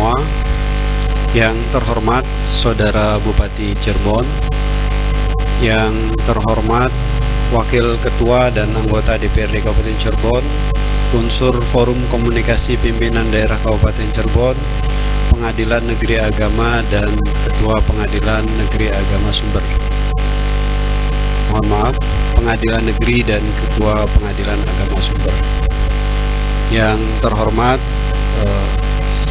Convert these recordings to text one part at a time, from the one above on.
semua. Yang terhormat Saudara Bupati Cirebon, yang terhormat Wakil Ketua dan anggota DPRD Kabupaten Cirebon, unsur Forum Komunikasi Pimpinan Daerah Kabupaten Cirebon, Pengadilan Negeri Agama, dan Ketua Pengadilan Negeri Agama Sumber. Mohon maaf, Pengadilan Negeri dan Ketua Pengadilan Agama Sumber. Yang terhormat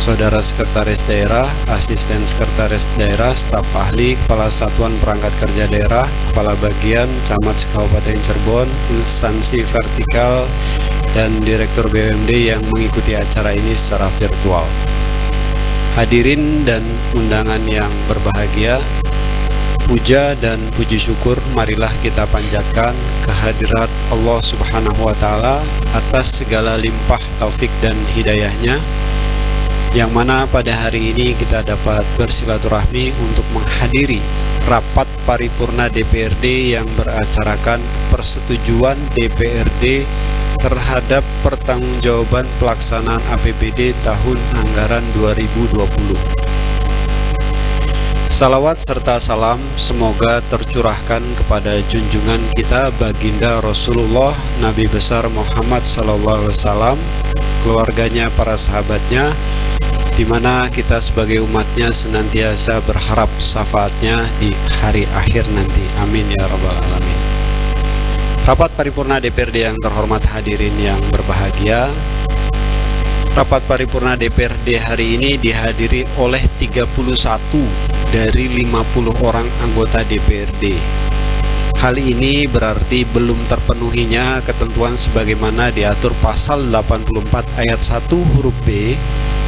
Saudara Sekretaris Daerah, Asisten Sekretaris Daerah, Staf Ahli, Kepala Satuan Perangkat Kerja Daerah, Kepala Bagian, Camat Kabupaten Cirebon, instansi vertikal, dan Direktur BUMD yang mengikuti acara ini secara virtual. Hadirin dan undangan yang berbahagia, puja dan puji syukur marilah kita panjatkan kehadirat Allah Subhanahu wa Ta'ala atas segala limpah taufik dan hidayahnya, yang mana pada hari ini kita dapat bersilaturahmi untuk menghadiri rapat paripurna DPRD yang beracarakan persetujuan DPRD terhadap pertanggungjawaban pelaksanaan APBD tahun anggaran 2020. Salawat serta salam semoga tercurahkan kepada junjungan kita Baginda Rasulullah Nabi besar Muhammad SAW, keluarganya, para sahabatnya, di mana kita sebagai umatnya senantiasa berharap syafaatnya di hari akhir nanti. Amin ya rabbal alamin. Rapat paripurna DPRD yang terhormat, hadirin yang berbahagia, rapat paripurna DPRD hari ini dihadiri oleh 31 dari 50 orang anggota DPRD. Hal ini berarti belum terpenuhinya ketentuan sebagaimana diatur pasal 84 ayat 1 huruf B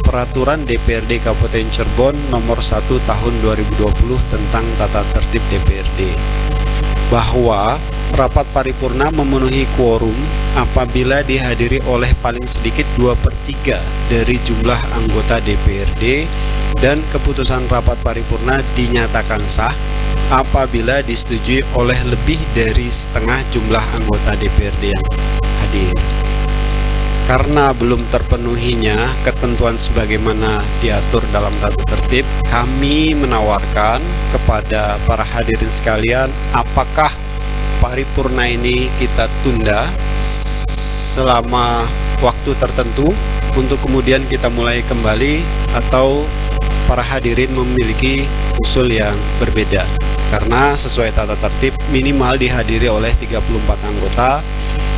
Peraturan DPRD Kabupaten Cirebon nomor 1 tahun 2020 tentang tata tertib DPRD, bahwa rapat paripurna memenuhi quorum apabila dihadiri oleh paling sedikit 2/3 dari jumlah anggota DPRD, dan keputusan rapat paripurna dinyatakan sah apabila disetujui oleh lebih dari setengah jumlah anggota DPRD yang hadir. Karena belum terpenuhinya ketentuan sebagaimana diatur dalam tata tertib, kami menawarkan kepada para hadirin sekalian, apakah paripurna ini kita tunda selama waktu tertentu untuk kemudian kita mulai kembali, atau para hadirin memiliki usul yang berbeda. Karena sesuai tata tertib minimal dihadiri oleh 34 anggota,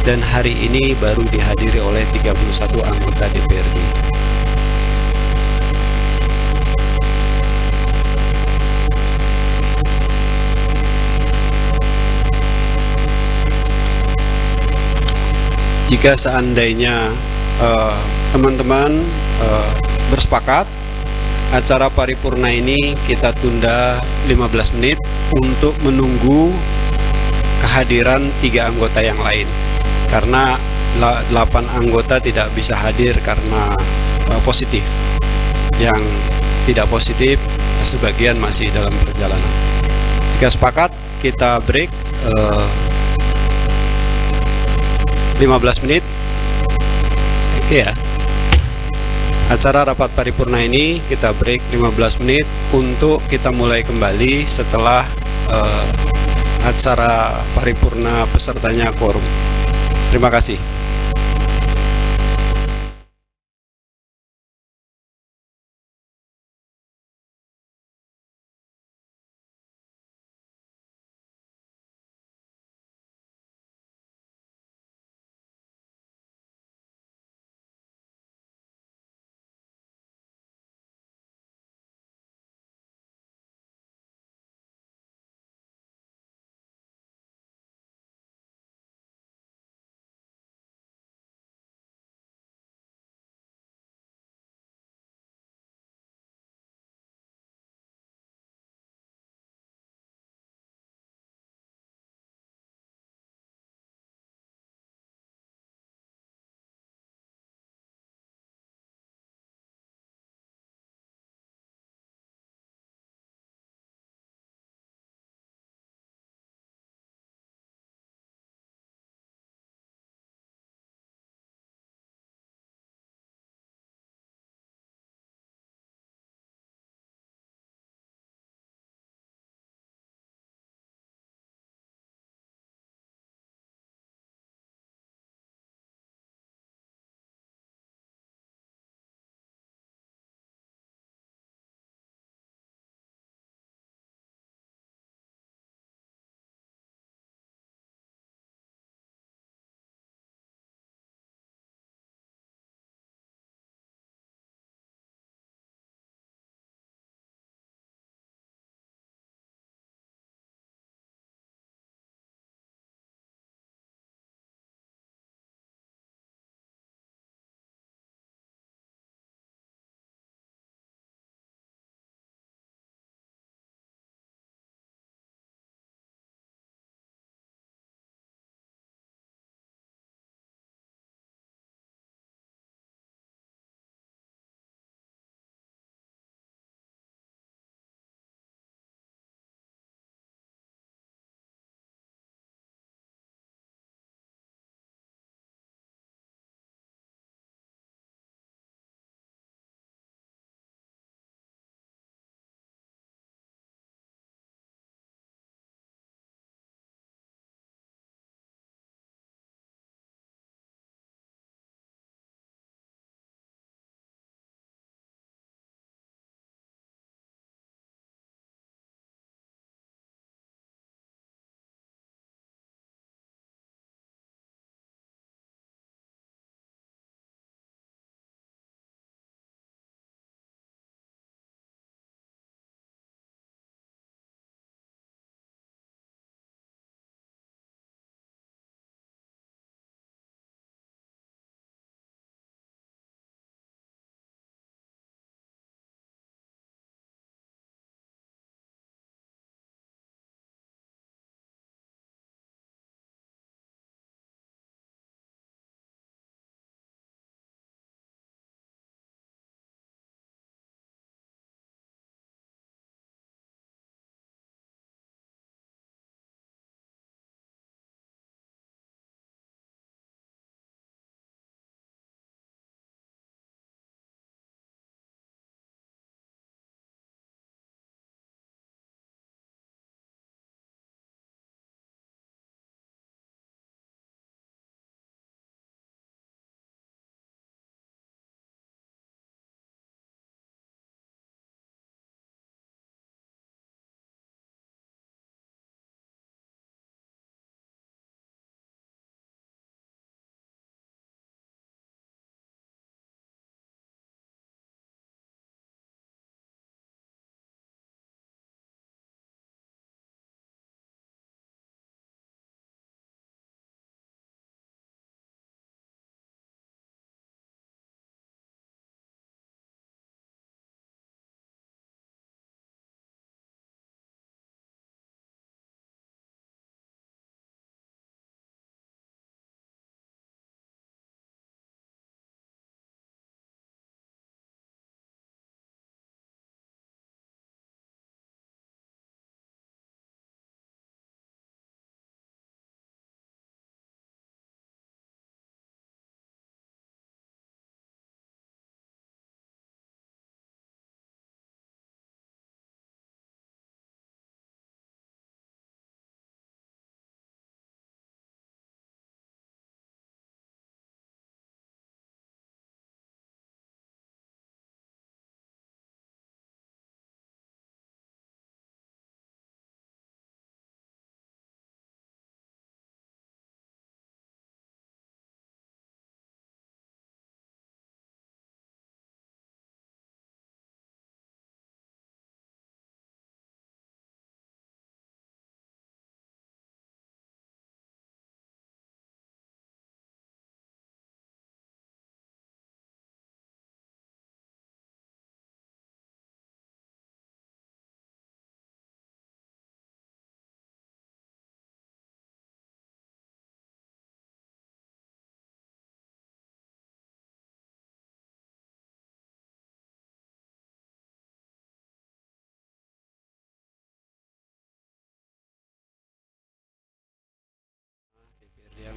dan hari ini baru dihadiri oleh 31 anggota DPRD. Jika seandainya teman-teman bersepakat, acara paripurna ini kita tunda 15 menit untuk menunggu kehadiran 3 anggota yang lain. Karena 8 anggota tidak bisa hadir karena positif. Yang tidak positif sebagian masih dalam perjalanan. Jika sepakat, kita break 15 menit. Oke ya. Acara rapat paripurna ini kita break 15 menit untuk kita mulai kembali setelah acara paripurna pesertanya quorum. Terima kasih.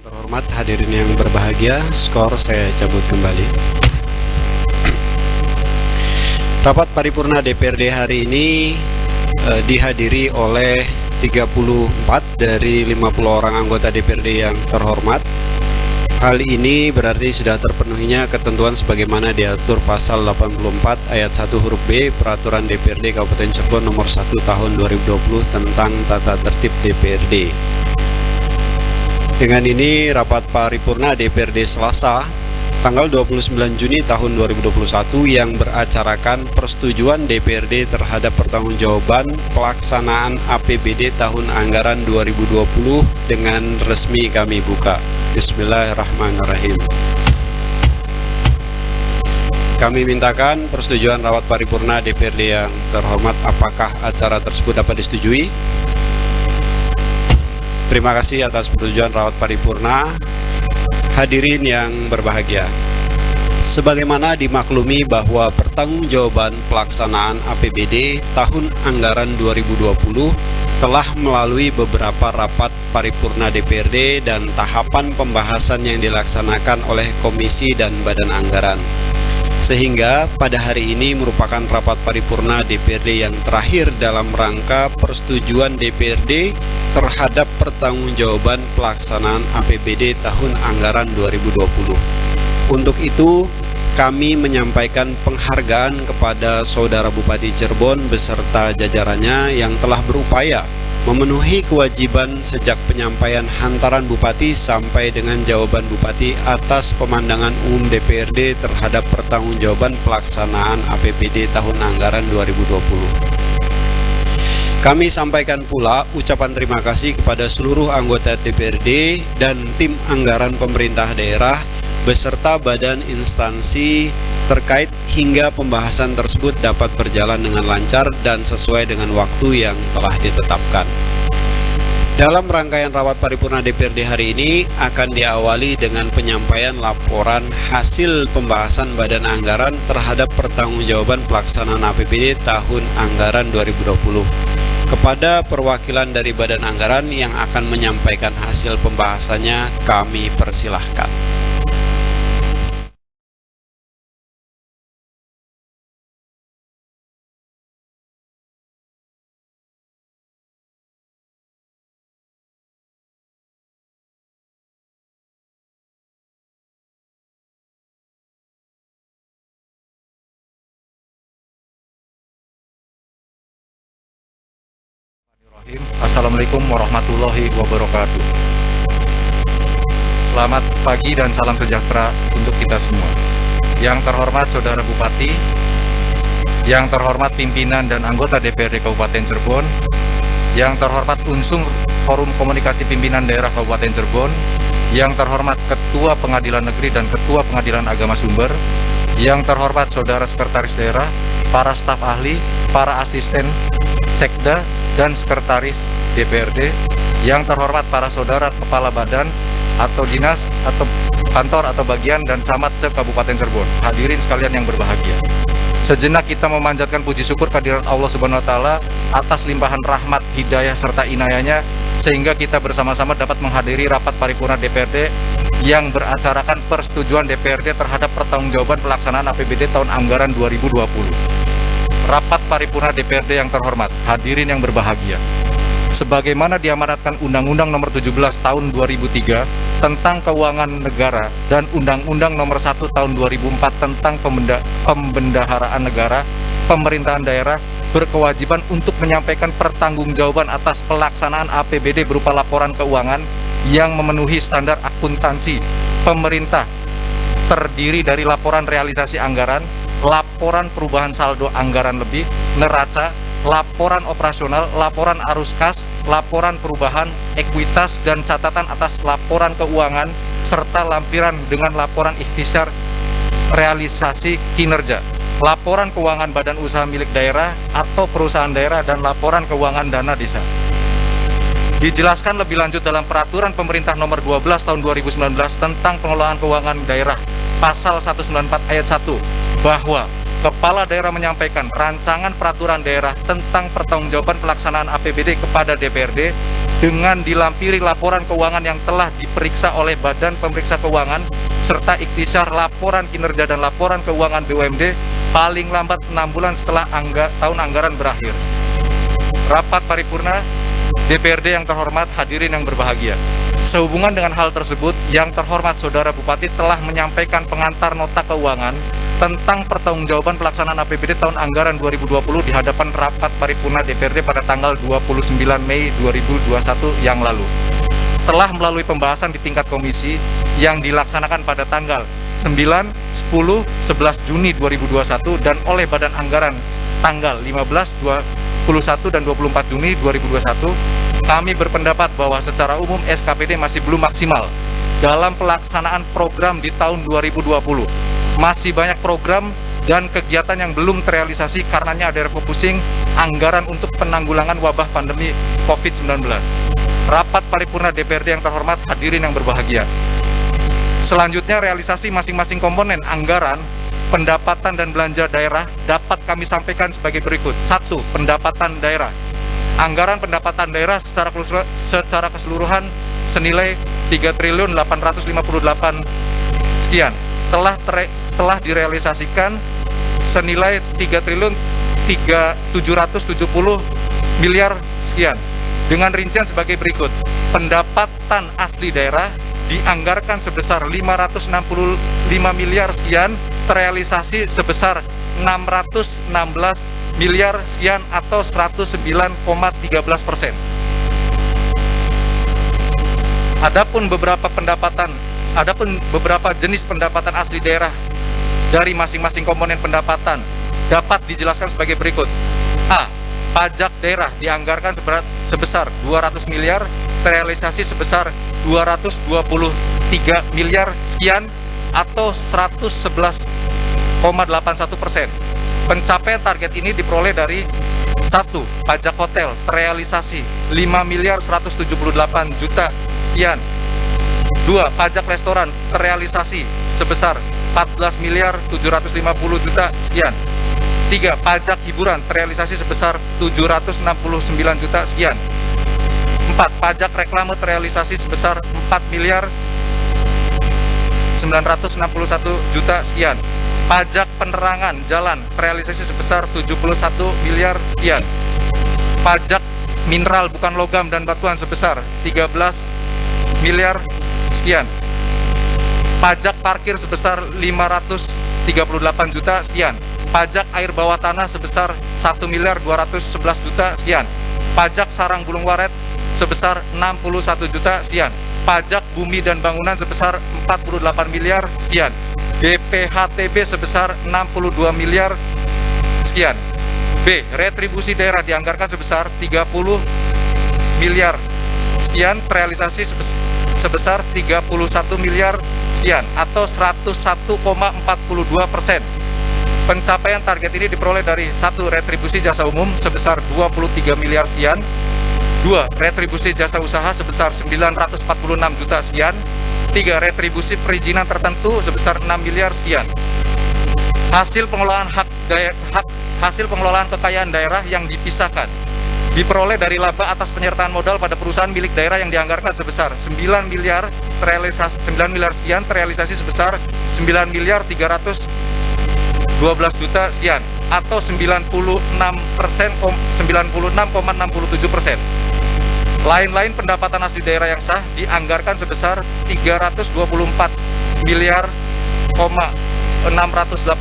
terhormat, hadirin yang berbahagia, skor saya cabut kembali. Rapat paripurna DPRD hari ini dihadiri oleh 34 dari 50 orang anggota DPRD yang terhormat. Hal ini berarti sudah terpenuhinya ketentuan sebagaimana diatur pasal 84 ayat 1 huruf B Peraturan DPRD Kabupaten Cirebon nomor 1 tahun 2020 tentang tata tertib DPRD. Dengan ini rapat paripurna DPRD Selasa tanggal 29 Juni tahun 2021 yang beracarakan persetujuan DPRD terhadap pertanggungjawaban pelaksanaan APBD tahun anggaran 2020 dengan resmi kami buka. Bismillahirrahmanirrahim. Kami mintakan persetujuan rapat paripurna DPRD yang terhormat. Apakah acara tersebut dapat disetujui? Terima kasih atas persetujuan rapat paripurna. Hadirin yang berbahagia, sebagaimana dimaklumi bahwa pertanggungjawaban pelaksanaan APBD tahun anggaran 2020 telah melalui beberapa rapat paripurna DPRD dan tahapan pembahasan yang dilaksanakan oleh komisi dan badan anggaran. Sehingga pada hari ini merupakan rapat paripurna DPRD yang terakhir dalam rangka persetujuan DPRD terhadap pertanggungjawaban pelaksanaan APBD tahun anggaran 2020. Untuk itu, kami menyampaikan penghargaan kepada Saudara Bupati Cirebon beserta jajarannya yang telah berupaya memenuhi kewajiban sejak penyampaian hantaran Bupati sampai dengan jawaban Bupati atas pemandangan umum DPRD terhadap pertanggungjawaban pelaksanaan APBD tahun anggaran 2020. Kami sampaikan pula ucapan terima kasih kepada seluruh anggota DPRD dan tim anggaran pemerintah daerah beserta badan instansi terkait hingga pembahasan tersebut dapat berjalan dengan lancar dan sesuai dengan waktu yang telah ditetapkan. Dalam rangkaian rapat paripurna DPRD hari ini akan diawali dengan penyampaian laporan hasil pembahasan badan anggaran terhadap pertanggungjawaban pelaksanaan APBD tahun anggaran 2020. Kepada perwakilan dari badan anggaran yang akan menyampaikan hasil pembahasannya, kami persilahkan. Assalamualaikum warahmatullahi wabarakatuh. Selamat pagi dan salam sejahtera untuk kita semua. Yang terhormat Saudara Bupati, yang terhormat pimpinan dan anggota DPRD Kabupaten Cirebon, yang terhormat unsur Forum Komunikasi Pimpinan Daerah Kabupaten Cirebon, yang terhormat Ketua Pengadilan Negeri dan Ketua Pengadilan Agama Sumber, yang terhormat Saudara Sekretaris Daerah, para staf ahli, para asisten Sekda dan Sekretaris DPRD, yang terhormat para saudara kepala badan atau dinas atau kantor atau bagian dan camat se-Kabupaten Cirebon, hadirin sekalian yang berbahagia. Sejenak kita memanjatkan puji syukur kehadirat Allah Subhanahu wa Ta'ala atas limpahan rahmat, hidayah serta inayahnya sehingga kita bersama-sama dapat menghadiri rapat paripurna DPRD yang beracarakan persetujuan DPRD terhadap pertanggungjawaban pelaksanaan APBD tahun anggaran 2020. Rapat paripurna DPRD yang terhormat, hadirin yang berbahagia. Sebagaimana diamanatkan Undang-Undang Nomor 17 Tahun 2003 tentang Keuangan Negara dan Undang-Undang Nomor 1 Tahun 2004 tentang Pembendaharaan Negara, pemerintahan daerah berkewajiban untuk menyampaikan pertanggungjawaban atas pelaksanaan APBD berupa laporan keuangan yang memenuhi standar akuntansi pemerintah, terdiri dari laporan realisasi anggaran, laporan perubahan saldo anggaran lebih, neraca, laporan operasional, laporan arus kas, laporan perubahan, ekuitas, dan catatan atas laporan keuangan, serta lampiran dengan laporan ikhtisar realisasi kinerja, laporan keuangan badan usaha milik daerah atau perusahaan daerah, dan laporan keuangan dana desa. Dijelaskan lebih lanjut dalam Peraturan Pemerintah Nomor 12 Tahun 2019 tentang Pengelolaan Keuangan Daerah, Pasal 194 Ayat 1, bahwa Kepala Daerah menyampaikan rancangan peraturan daerah tentang pertanggungjawaban pelaksanaan APBD kepada DPRD dengan dilampiri laporan keuangan yang telah diperiksa oleh Badan Pemeriksa Keuangan serta ikhtisar laporan kinerja dan laporan keuangan BUMD paling lambat 6 bulan setelah tahun anggaran berakhir. Rapat paripurna DPRD yang terhormat, hadirin yang berbahagia. Sehubungan dengan hal tersebut, yang terhormat Saudara Bupati telah menyampaikan pengantar nota keuangan tentang pertanggungjawaban pelaksanaan APBD tahun anggaran 2020 di hadapan rapat paripurna DPRD pada tanggal 29 Mei 2021 yang lalu. Setelah melalui pembahasan di tingkat komisi yang dilaksanakan pada tanggal 9, 10, 11 Juni 2021 dan oleh Badan Anggaran tanggal 15, 21 dan 24 Juni 2021, kami berpendapat bahwa secara umum SKPD masih belum maksimal dalam pelaksanaan program di tahun 2020. Masih banyak program dan kegiatan yang belum terrealisasi karenanya ada refocusing anggaran untuk penanggulangan wabah pandemi COVID-19. Rapat paripurna DPRD yang terhormat, hadirin yang berbahagia. Selanjutnya, realisasi masing-masing komponen anggaran, pendapatan dan belanja daerah dapat kami sampaikan sebagai berikut. 1. Pendapatan daerah. Anggaran pendapatan daerah secara keseluruhan senilai 3.858 sekian telah direalisasikan senilai 3.770 miliar sekian. Dengan rincian sebagai berikut. Pendapatan asli daerah dianggarkan sebesar 565 miliar sekian, terrealisasi sebesar 616 miliar sekian atau 109,13%. Adapun beberapa jenis pendapatan asli daerah dari masing-masing komponen pendapatan dapat dijelaskan sebagai berikut. A. Pajak daerah dianggarkan sebesar 200 miliar, terrealisasi sebesar 223 miliar sekian atau 111,81%. Pencapaian target ini diperoleh dari 1. Pajak hotel terrealisasi 5 miliar 178 juta sekian. 2. Pajak restoran terrealisasi sebesar 14 miliar 750 juta sekian. 3. Pajak hiburan terrealisasi sebesar 769 juta sekian. 4. Pajak reklame terrealisasi sebesar 4 miliar 961 juta sekian. Pajak penerangan jalan terrealisasi sebesar 71 miliar sekian. Pajak mineral bukan logam dan batuan sebesar 13 miliar sekian. Pajak parkir sebesar 538 juta sekian. Pajak air bawah tanah sebesar 1 miliar 211 juta sekian. Pajak sarang burung walet sebesar 61 juta sekian. Pajak bumi dan bangunan sebesar 48 miliar sekian. BPHTB sebesar 62 miliar sekian. B. Retribusi daerah dianggarkan sebesar 30 miliar sekian, realisasi sebesar 31 miliar sekian atau 101,42%. Pencapaian target ini diperoleh dari 1. Retribusi jasa umum sebesar 23 miliar sekian. 2. Retribusi jasa usaha sebesar 946 juta sekian. 3. Retribusi perizinan tertentu sebesar 6 miliar sekian. Hasil pengelolaan hasil pengelolaan kekayaan daerah yang dipisahkan diperoleh dari laba atas penyertaan modal pada perusahaan milik daerah yang dianggarkan sebesar 9 miliar sekian, terrealisasi sebesar 9 miliar 312 juta sekian atau 96,67%. Lain-lain pendapatan asli daerah yang sah dianggarkan sebesar 324 miliar 686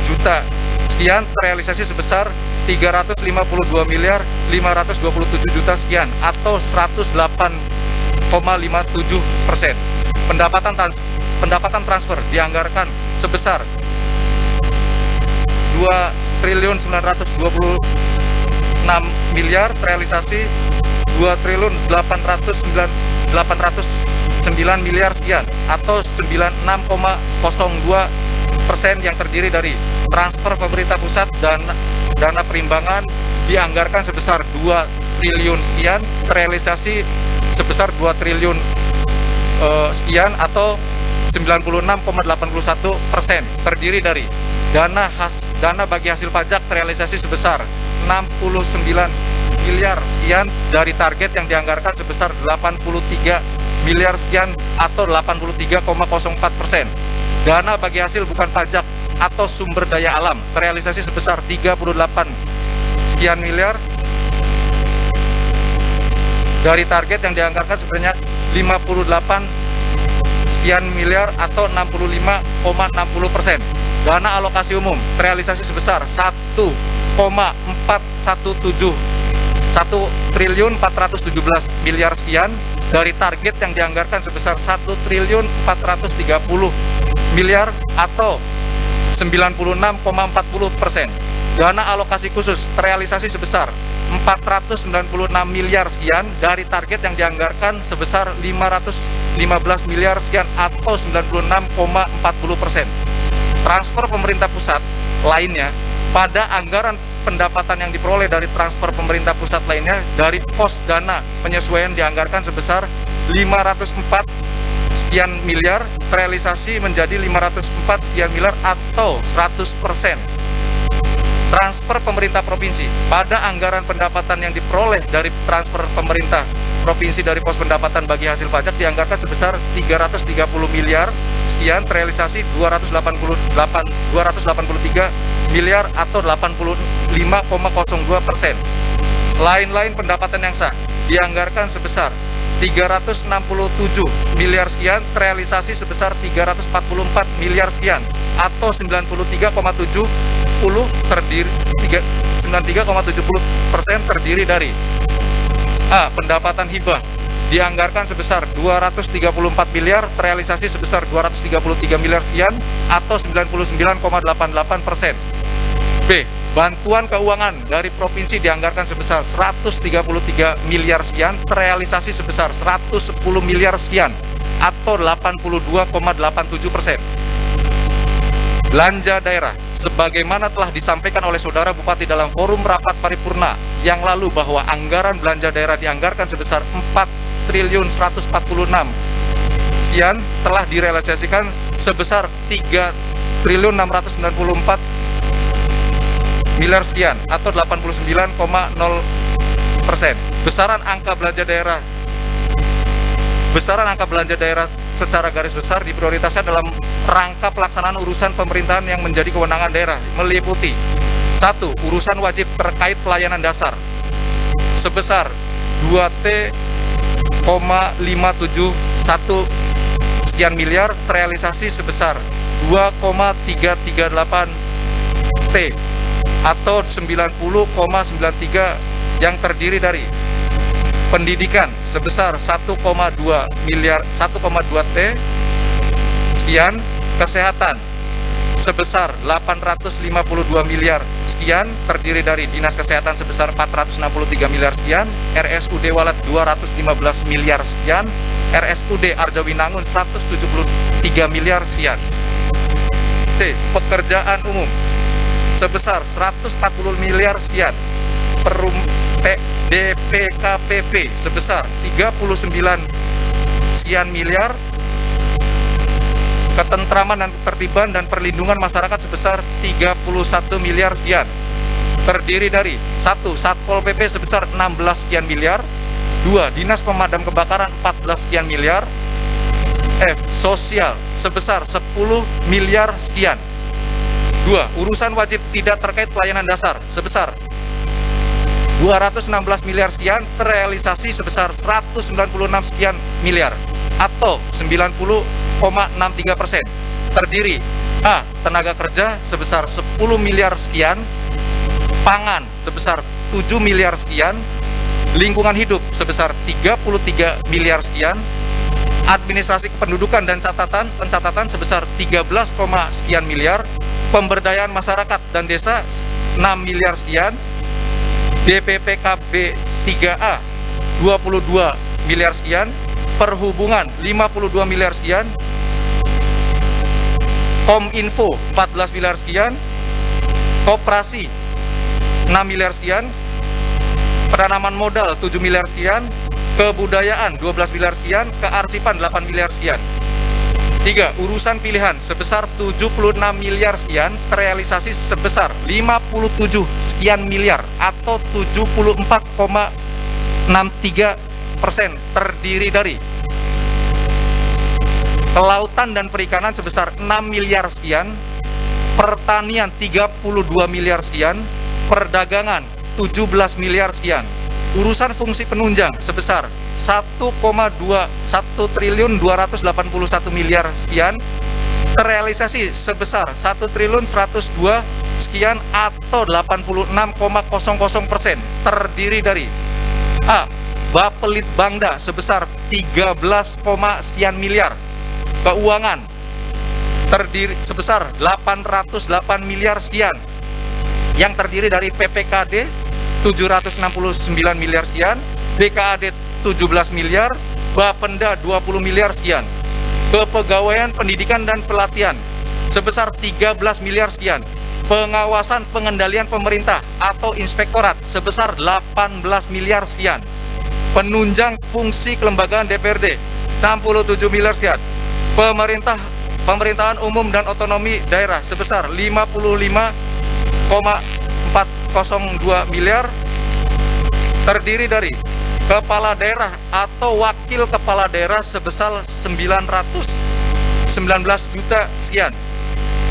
juta sekian, terrealisasi sebesar 352 miliar 527 juta sekian atau 108,57%. Pendapatan transfer dianggarkan sebesar 2.926 miliar, terrealisasi 2.809 miliar sekian atau 96,02% yang terdiri dari transfer pemerintah pusat dan dana perimbangan dianggarkan sebesar 2 triliun sekian, terrealisasi sebesar 2 triliun sekian atau 96,81%, terdiri dari dana bagi hasil pajak terrealisasi sebesar 69 miliar sekian dari target yang dianggarkan sebesar 83 miliar sekian atau 83,04%. Dana bagi hasil bukan pajak atau sumber daya alam terrealisasi sebesar 38 sekian miliar dari target yang dianggarkan sebenarnya 58 sekian miliar atau 65,60%. Dana alokasi umum terrealisasi sebesar 1,417 miliar sekian dari target yang dianggarkan sebesar 1.430 miliar atau 96,40%. Dana alokasi khusus terrealisasi sebesar 496 miliar sekian dari target yang dianggarkan sebesar 515 miliar sekian atau 96,40%. Transfer pemerintah pusat lainnya pada anggaran pendapatan yang diperoleh dari transfer pemerintah pusat lainnya dari pos dana penyesuaian dianggarkan sebesar 504 sekian miliar terrealisasi menjadi 504 sekian miliar atau 100%. Transfer pemerintah provinsi pada anggaran pendapatan yang diperoleh dari transfer pemerintah provinsi dari pos pendapatan bagi hasil pajak dianggarkan sebesar 330 miliar sekian terrealisasi 283 miliar atau 85,02%. Lain-lain pendapatan yang sah dianggarkan sebesar 367 miliar sekian terrealisasi sebesar 344 miliar sekian atau 93,70 terdiri 93,70% terdiri dari A. Pendapatan hibah dianggarkan sebesar 234 miliar terrealisasi sebesar 233 miliar sekian atau 99,88%. B. Bantuan keuangan dari provinsi dianggarkan sebesar 133 miliar sekian terrealisasi sebesar 110 miliar sekian atau 82,87%. Belanja daerah sebagaimana telah disampaikan oleh Saudara Bupati dalam forum rapat paripurna yang lalu bahwa anggaran belanja daerah dianggarkan sebesar 4.146 sekian telah direalisasikan sebesar 3.694 miliar sekian atau 89,0%. Besaran angka belanja daerah secara garis besar diprioritaskan dalam rangka pelaksanaan urusan pemerintahan yang menjadi kewenangan daerah meliputi 1. Urusan wajib terkait pelayanan dasar sebesar 2T,571 sekian miliar terrealisasi sebesar 2,338 T atau 90,93 yang terdiri dari pendidikan sebesar 1,2 T sekian, kesehatan sebesar 852 miliar sekian terdiri dari dinas kesehatan sebesar 463 miliar sekian, RSUD Walet 215 miliar sekian, RSUD Arjawinangun 173 miliar sekian. C. Pekerjaan umum sebesar 140 miliar sekian, DPKPP sebesar 39 sekian miliar, ketentraman dan ketertiban dan perlindungan masyarakat sebesar 31 miliar sekian, terdiri dari 1. Satpol PP sebesar 16 sekian miliar, 2. Dinas Pemadam Kebakaran 14 sekian miliar, F. Sosial sebesar 10 miliar sekian, 2. Urusan wajib tidak terkait pelayanan dasar sebesar 216 miliar sekian terrealisasi sebesar 196 sekian miliar atau 90,63%. Terdiri A. Tenaga kerja sebesar 10 miliar sekian, pangan sebesar 7 miliar sekian, lingkungan hidup sebesar 33 miliar sekian, administrasi kependudukan dan pencatatan sebesar 13, sekian miliar, pemberdayaan masyarakat dan desa 6 miliar sekian, DPPKB 3A 22 miliar sekian, perhubungan 52 miliar sekian, Kominfo 14 miliar sekian, koperasi 6 miliar sekian, penanaman modal 7 miliar sekian, kebudayaan 12 miliar sekian, kearsipan 8 miliar sekian. 3. Urusan pilihan sebesar 76 miliar sekian, terrealisasi sebesar 57 sekian miliar atau 74,63%, terdiri dari kelautan dan perikanan sebesar 6 miliar sekian, pertanian 32 miliar sekian, perdagangan 17 miliar sekian. Urusan fungsi penunjang sebesar 1,2 triliun 281 miliar sekian, terrealisasi sebesar 1 triliun 102 sekian atau 86,00%, terdiri dari A. Bapelit Bangda sebesar 13, sekian miliar. Keuangan terdiri sebesar 808 miliar sekian, yang terdiri dari PPKD 769 miliar sekian, BKAD 17 miliar, Bapenda 20 miliar sekian. Kepegawaian pendidikan dan pelatihan sebesar 13 miliar sekian. Pengawasan pengendalian pemerintah atau inspektorat sebesar 18 miliar sekian. Penunjang fungsi kelembagaan DPRD 67 miliar sekian. Pemerintahan umum dan otonomi daerah sebesar 55,402 miliar, terdiri dari kepala daerah atau wakil kepala daerah sebesar 919 juta sekian.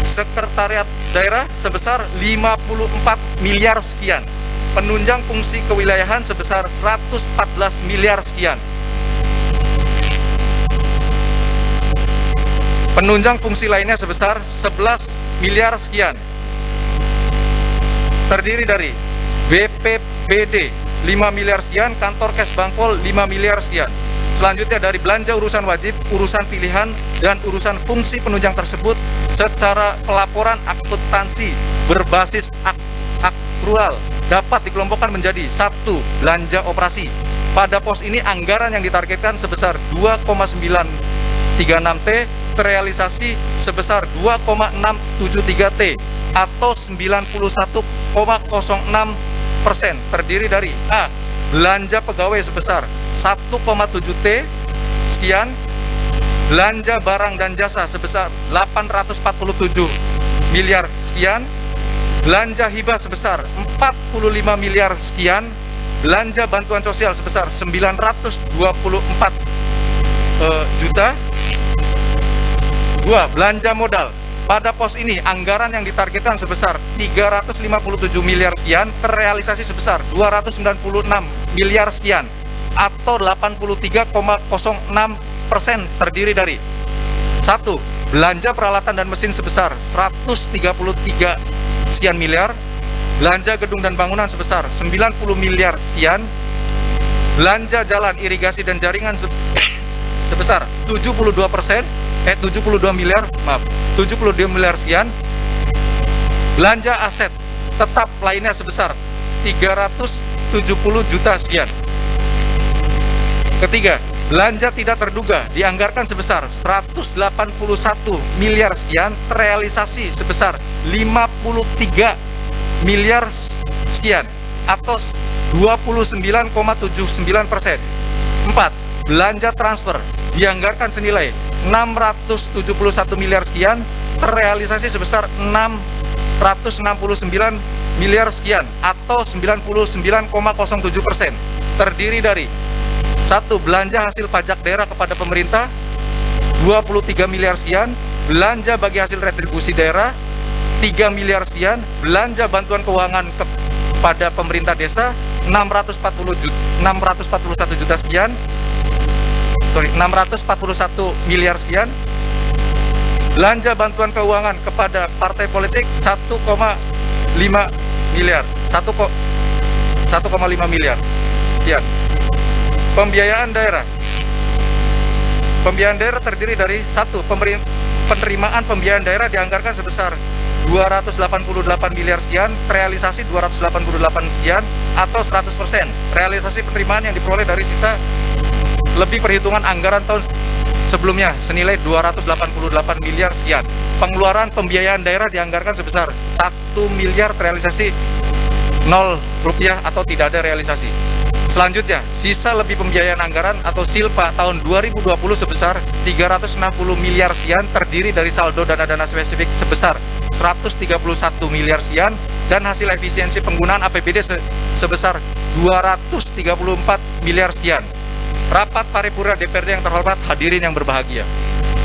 Sekretariat daerah sebesar 54 miliar sekian. Penunjang fungsi kewilayahan sebesar 114 miliar sekian. Penunjang fungsi lainnya sebesar 11 miliar sekian. Terdiri dari BPBD 5 miliar sekian, kantor Kes Bangpol 5 miliar sekian. Selanjutnya dari belanja urusan wajib, urusan pilihan, dan urusan fungsi penunjang tersebut secara pelaporan akuntansi berbasis akrual dapat dikelompokkan menjadi 1. Belanja operasi. Pada pos ini anggaran yang ditargetkan sebesar 2,936 T, terrealisasi sebesar 2,673 T atau 91,06%, terdiri dari A. Belanja pegawai sebesar 1,7 T sekian, belanja barang dan jasa sebesar 847 miliar sekian, belanja hibah sebesar 45 miliar sekian, belanja bantuan sosial sebesar 924 juta. 2. Belanja modal. Pada pos ini anggaran yang ditargetkan sebesar 357 miliar sekian, terrealisasi sebesar 296 miliar sekian atau 83,06%, terdiri dari 1. Belanja peralatan dan mesin sebesar 133 sekian miliar, belanja gedung dan bangunan sebesar 90 miliar sekian, belanja jalan, irigasi dan jaringan sebesar 72 miliar sekian, belanja aset tetap lainnya sebesar 370 juta sekian. Ketiga, belanja tidak terduga dianggarkan sebesar 181 miliar sekian, terrealisasi sebesar 53 miliar sekian atau 29,79%. 4. Belanja transfer dianggarkan senilai 671 miliar sekian, terrealisasi sebesar 669 miliar sekian atau 99,07%, terdiri dari 1. Belanja hasil pajak daerah kepada pemerintah 23 miliar sekian, belanja bagi hasil retribusi daerah 3 miliar sekian, belanja bantuan keuangan kepada pemerintah desa 641 miliar sekian, belanja bantuan keuangan kepada partai politik 1,5 miliar sekian. Pembiayaan daerah. Pembiayaan daerah terdiri dari 1. Penerimaan pembiayaan daerah dianggarkan sebesar 288 miliar sekian, realisasi 288 sekian atau 100%. Realisasi penerimaan yang diperoleh dari sisa lebih perhitungan anggaran tahun sebelumnya senilai 288 miliar sekian. Pengeluaran pembiayaan daerah dianggarkan sebesar 1 miliar, realisasi 0 rupiah atau tidak ada realisasi. Selanjutnya, sisa lebih pembiayaan anggaran atau SILPA tahun 2020 sebesar 360 miliar sekian terdiri dari saldo dana-dana spesifik sebesar 131 miliar sekian dan hasil efisiensi penggunaan APBD sebesar 234 miliar sekian. Rapat paripurna DPRD yang terhormat, hadirin yang berbahagia.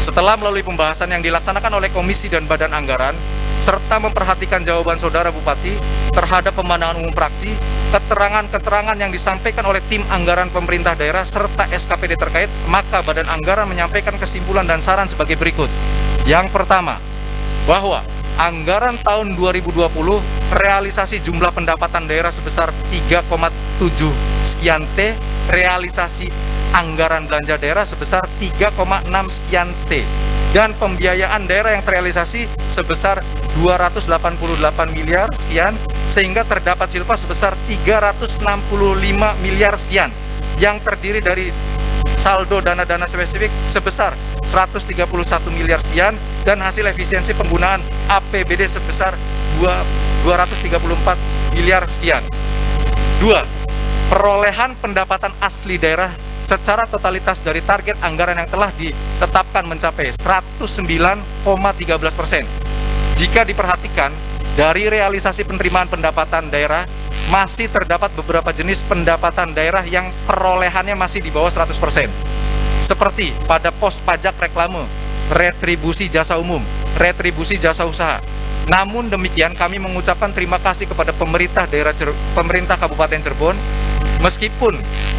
Setelah melalui pembahasan yang dilaksanakan oleh komisi dan badan anggaran, serta memperhatikan jawaban saudara Bupati terhadap pemandangan umum fraksi, keterangan-keterangan yang disampaikan oleh tim anggaran pemerintah daerah serta SKPD terkait, maka badan anggaran menyampaikan kesimpulan dan saran sebagai berikut. Yang pertama, bahwa anggaran tahun 2020 realisasi jumlah pendapatan daerah sebesar 3,7 sekian T, realisasi anggaran belanja daerah sebesar 3,6 sekian T, dan pembiayaan daerah yang terrealisasi sebesar 288 miliar sekian, sehingga terdapat SILPA sebesar 365 miliar sekian, yang terdiri dari saldo dana-dana spesifik sebesar 131 miliar sekian, dan hasil efisiensi penggunaan APBD sebesar 234 miliar sekian. 2. Perolehan pendapatan asli daerah secara totalitas dari target anggaran yang telah ditetapkan mencapai 109,13%. Jika diperhatikan, dari realisasi penerimaan pendapatan daerah, masih terdapat beberapa jenis pendapatan daerah yang perolehannya masih di bawah 100%. Seperti pada pos pajak reklame, retribusi jasa umum, retribusi jasa usaha. Namun demikian, kami mengucapkan terima kasih kepada pemerintah Kabupaten Cirebon, meskipun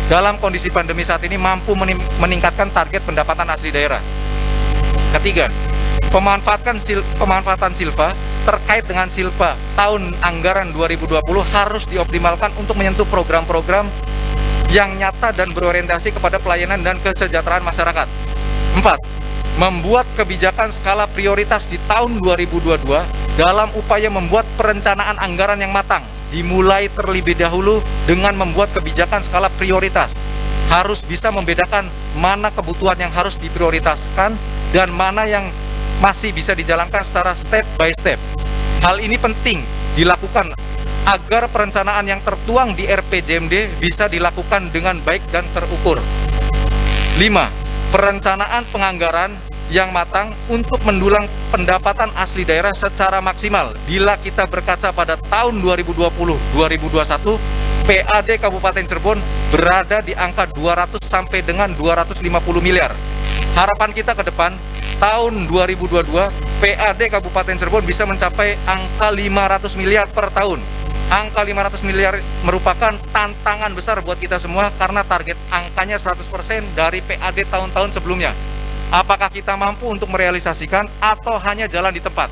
dalam kondisi pandemi saat ini mampu meningkatkan target pendapatan asli daerah. Ketiga, pemanfaatan SILPA terkait dengan SILPA tahun anggaran 2020 harus dioptimalkan untuk menyentuh program-program yang nyata dan berorientasi kepada pelayanan dan kesejahteraan masyarakat. 4. Membuat kebijakan skala prioritas di tahun 2022 dalam upaya membuat perencanaan anggaran yang matang, dimulai terlebih dahulu dengan membuat kebijakan skala prioritas. Harus bisa membedakan mana kebutuhan yang harus diprioritaskan dan mana yang masih bisa dijalankan secara step by step. Hal ini penting dilakukan agar perencanaan yang tertuang di RPJMD bisa dilakukan dengan baik dan terukur. 5. Perencanaan penganggaran yang matang untuk mendulang pendapatan asli daerah secara maksimal. Bila kita berkaca pada tahun 2020-2021, PAD Kabupaten Cirebon berada di angka 200 sampai dengan 250 miliar. Harapan kita ke depan, tahun 2022, PAD Kabupaten Cirebon bisa mencapai angka 500 miliar per tahun. Angka 500 miliar merupakan tantangan besar buat kita semua karena target angkanya 100% dari PAD tahun-tahun sebelumnya. Apakah kita mampu untuk merealisasikan atau hanya jalan di tempat?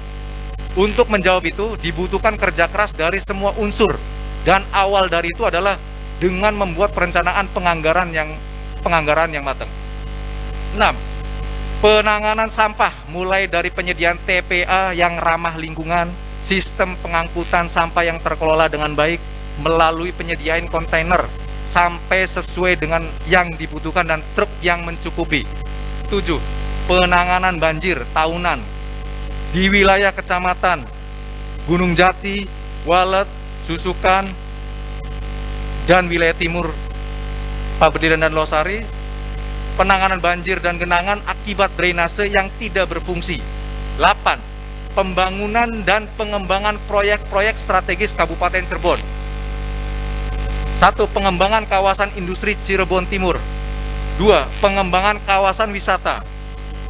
Untuk menjawab itu dibutuhkan kerja keras dari semua unsur, dan awal dari itu adalah dengan membuat perencanaan penganggaran yang matang. 6. Penanganan sampah mulai dari penyediaan TPA yang ramah lingkungan, sistem pengangkutan sampah yang terkelola dengan baik melalui penyediaan kontainer sampai sesuai dengan yang dibutuhkan dan truk yang mencukupi. 7. Penanganan banjir tahunan di wilayah kecamatan Gunung Jati, Walet, Susukan, dan wilayah timur Paberdiran dan Losari. Penanganan banjir dan genangan akibat drainase yang tidak berfungsi. 8. Pembangunan dan pengembangan proyek-proyek strategis Kabupaten Cirebon. 1. Pengembangan kawasan industri Cirebon Timur. 2. Pengembangan kawasan wisata.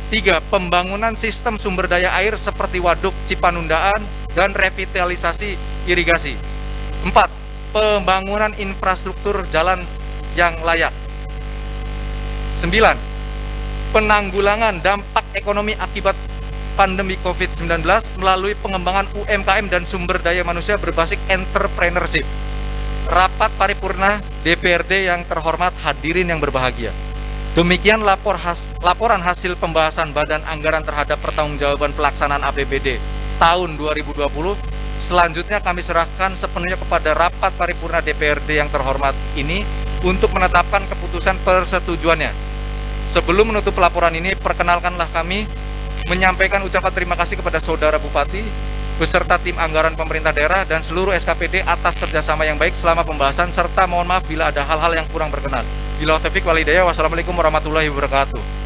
3. Pembangunan sistem sumber daya air seperti waduk Cipanundaan dan revitalisasi irigasi. 4. Pembangunan infrastruktur jalan yang layak. 9. Penanggulangan dampak ekonomi akibat pandemi COVID-19 melalui pengembangan UMKM dan sumber daya manusia berbasis entrepreneurship. Rapat paripurna DPRD yang terhormat, hadirin yang berbahagia. Demikian laporan hasil pembahasan Badan Anggaran terhadap pertanggungjawaban pelaksanaan APBD tahun 2020. Selanjutnya kami serahkan sepenuhnya kepada rapat paripurna DPRD yang terhormat ini untuk menetapkan keputusan persetujuannya. Sebelum menutup laporan ini, perkenalkanlah kami menyampaikan ucapan terima kasih kepada Saudara Bupati beserta tim anggaran pemerintah daerah dan seluruh SKPD atas kerjasama yang baik selama pembahasan, serta mohon maaf bila ada hal-hal yang kurang berkenan. Billahi taufiq wal hidayah. Wassalamualaikum warahmatullahi wabarakatuh.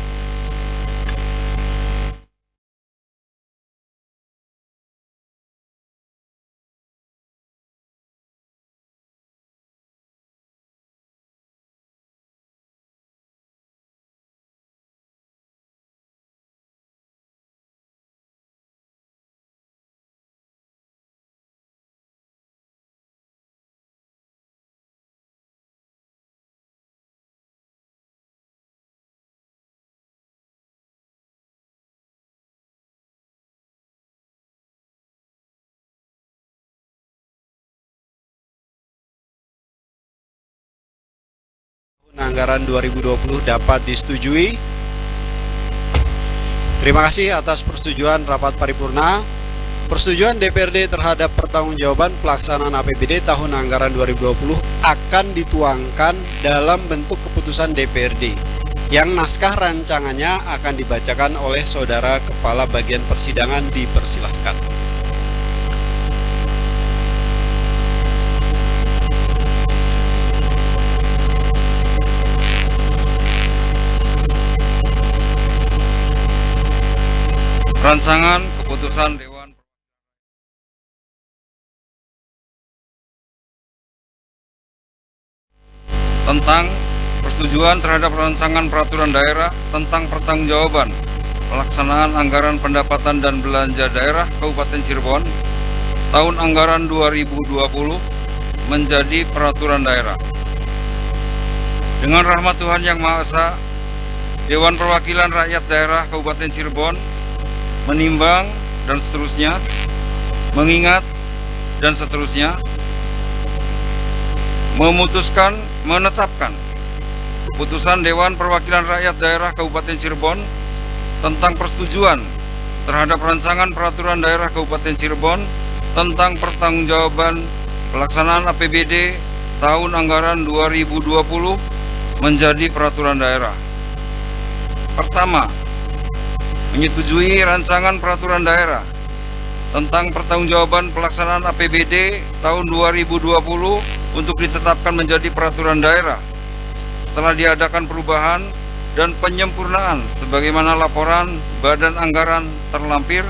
Anggaran 2020 dapat disetujui. Terima kasih atas persetujuan rapat paripurna. Persetujuan DPRD terhadap pertanggungjawaban pelaksanaan APBD tahun anggaran 2020 akan dituangkan dalam bentuk keputusan DPRD yang naskah rancangannya akan dibacakan oleh Saudara Kepala Bagian Persidangan. Dipersilahkan. Rancangan Keputusan Dewan tentang persetujuan terhadap rancangan peraturan daerah tentang pertanggungjawaban pelaksanaan anggaran pendapatan dan belanja daerah Kabupaten Cirebon tahun anggaran 2020 menjadi peraturan daerah. Dengan rahmat Tuhan Yang Maha Esa, Dewan Perwakilan Rakyat Daerah Kabupaten Cirebon menimbang dan seterusnya, mengingat dan seterusnya, memutuskan, menetapkan keputusan Dewan Perwakilan Rakyat Daerah Kabupaten Cirebon tentang persetujuan terhadap rancangan peraturan daerah Kabupaten Cirebon tentang pertanggungjawaban pelaksanaan APBD tahun anggaran 2020 menjadi peraturan daerah. Pertama, menyetujui rancangan peraturan daerah tentang pertanggungjawaban pelaksanaan APBD tahun 2020 untuk ditetapkan menjadi peraturan daerah setelah diadakan perubahan dan penyempurnaan sebagaimana laporan Badan Anggaran terlampir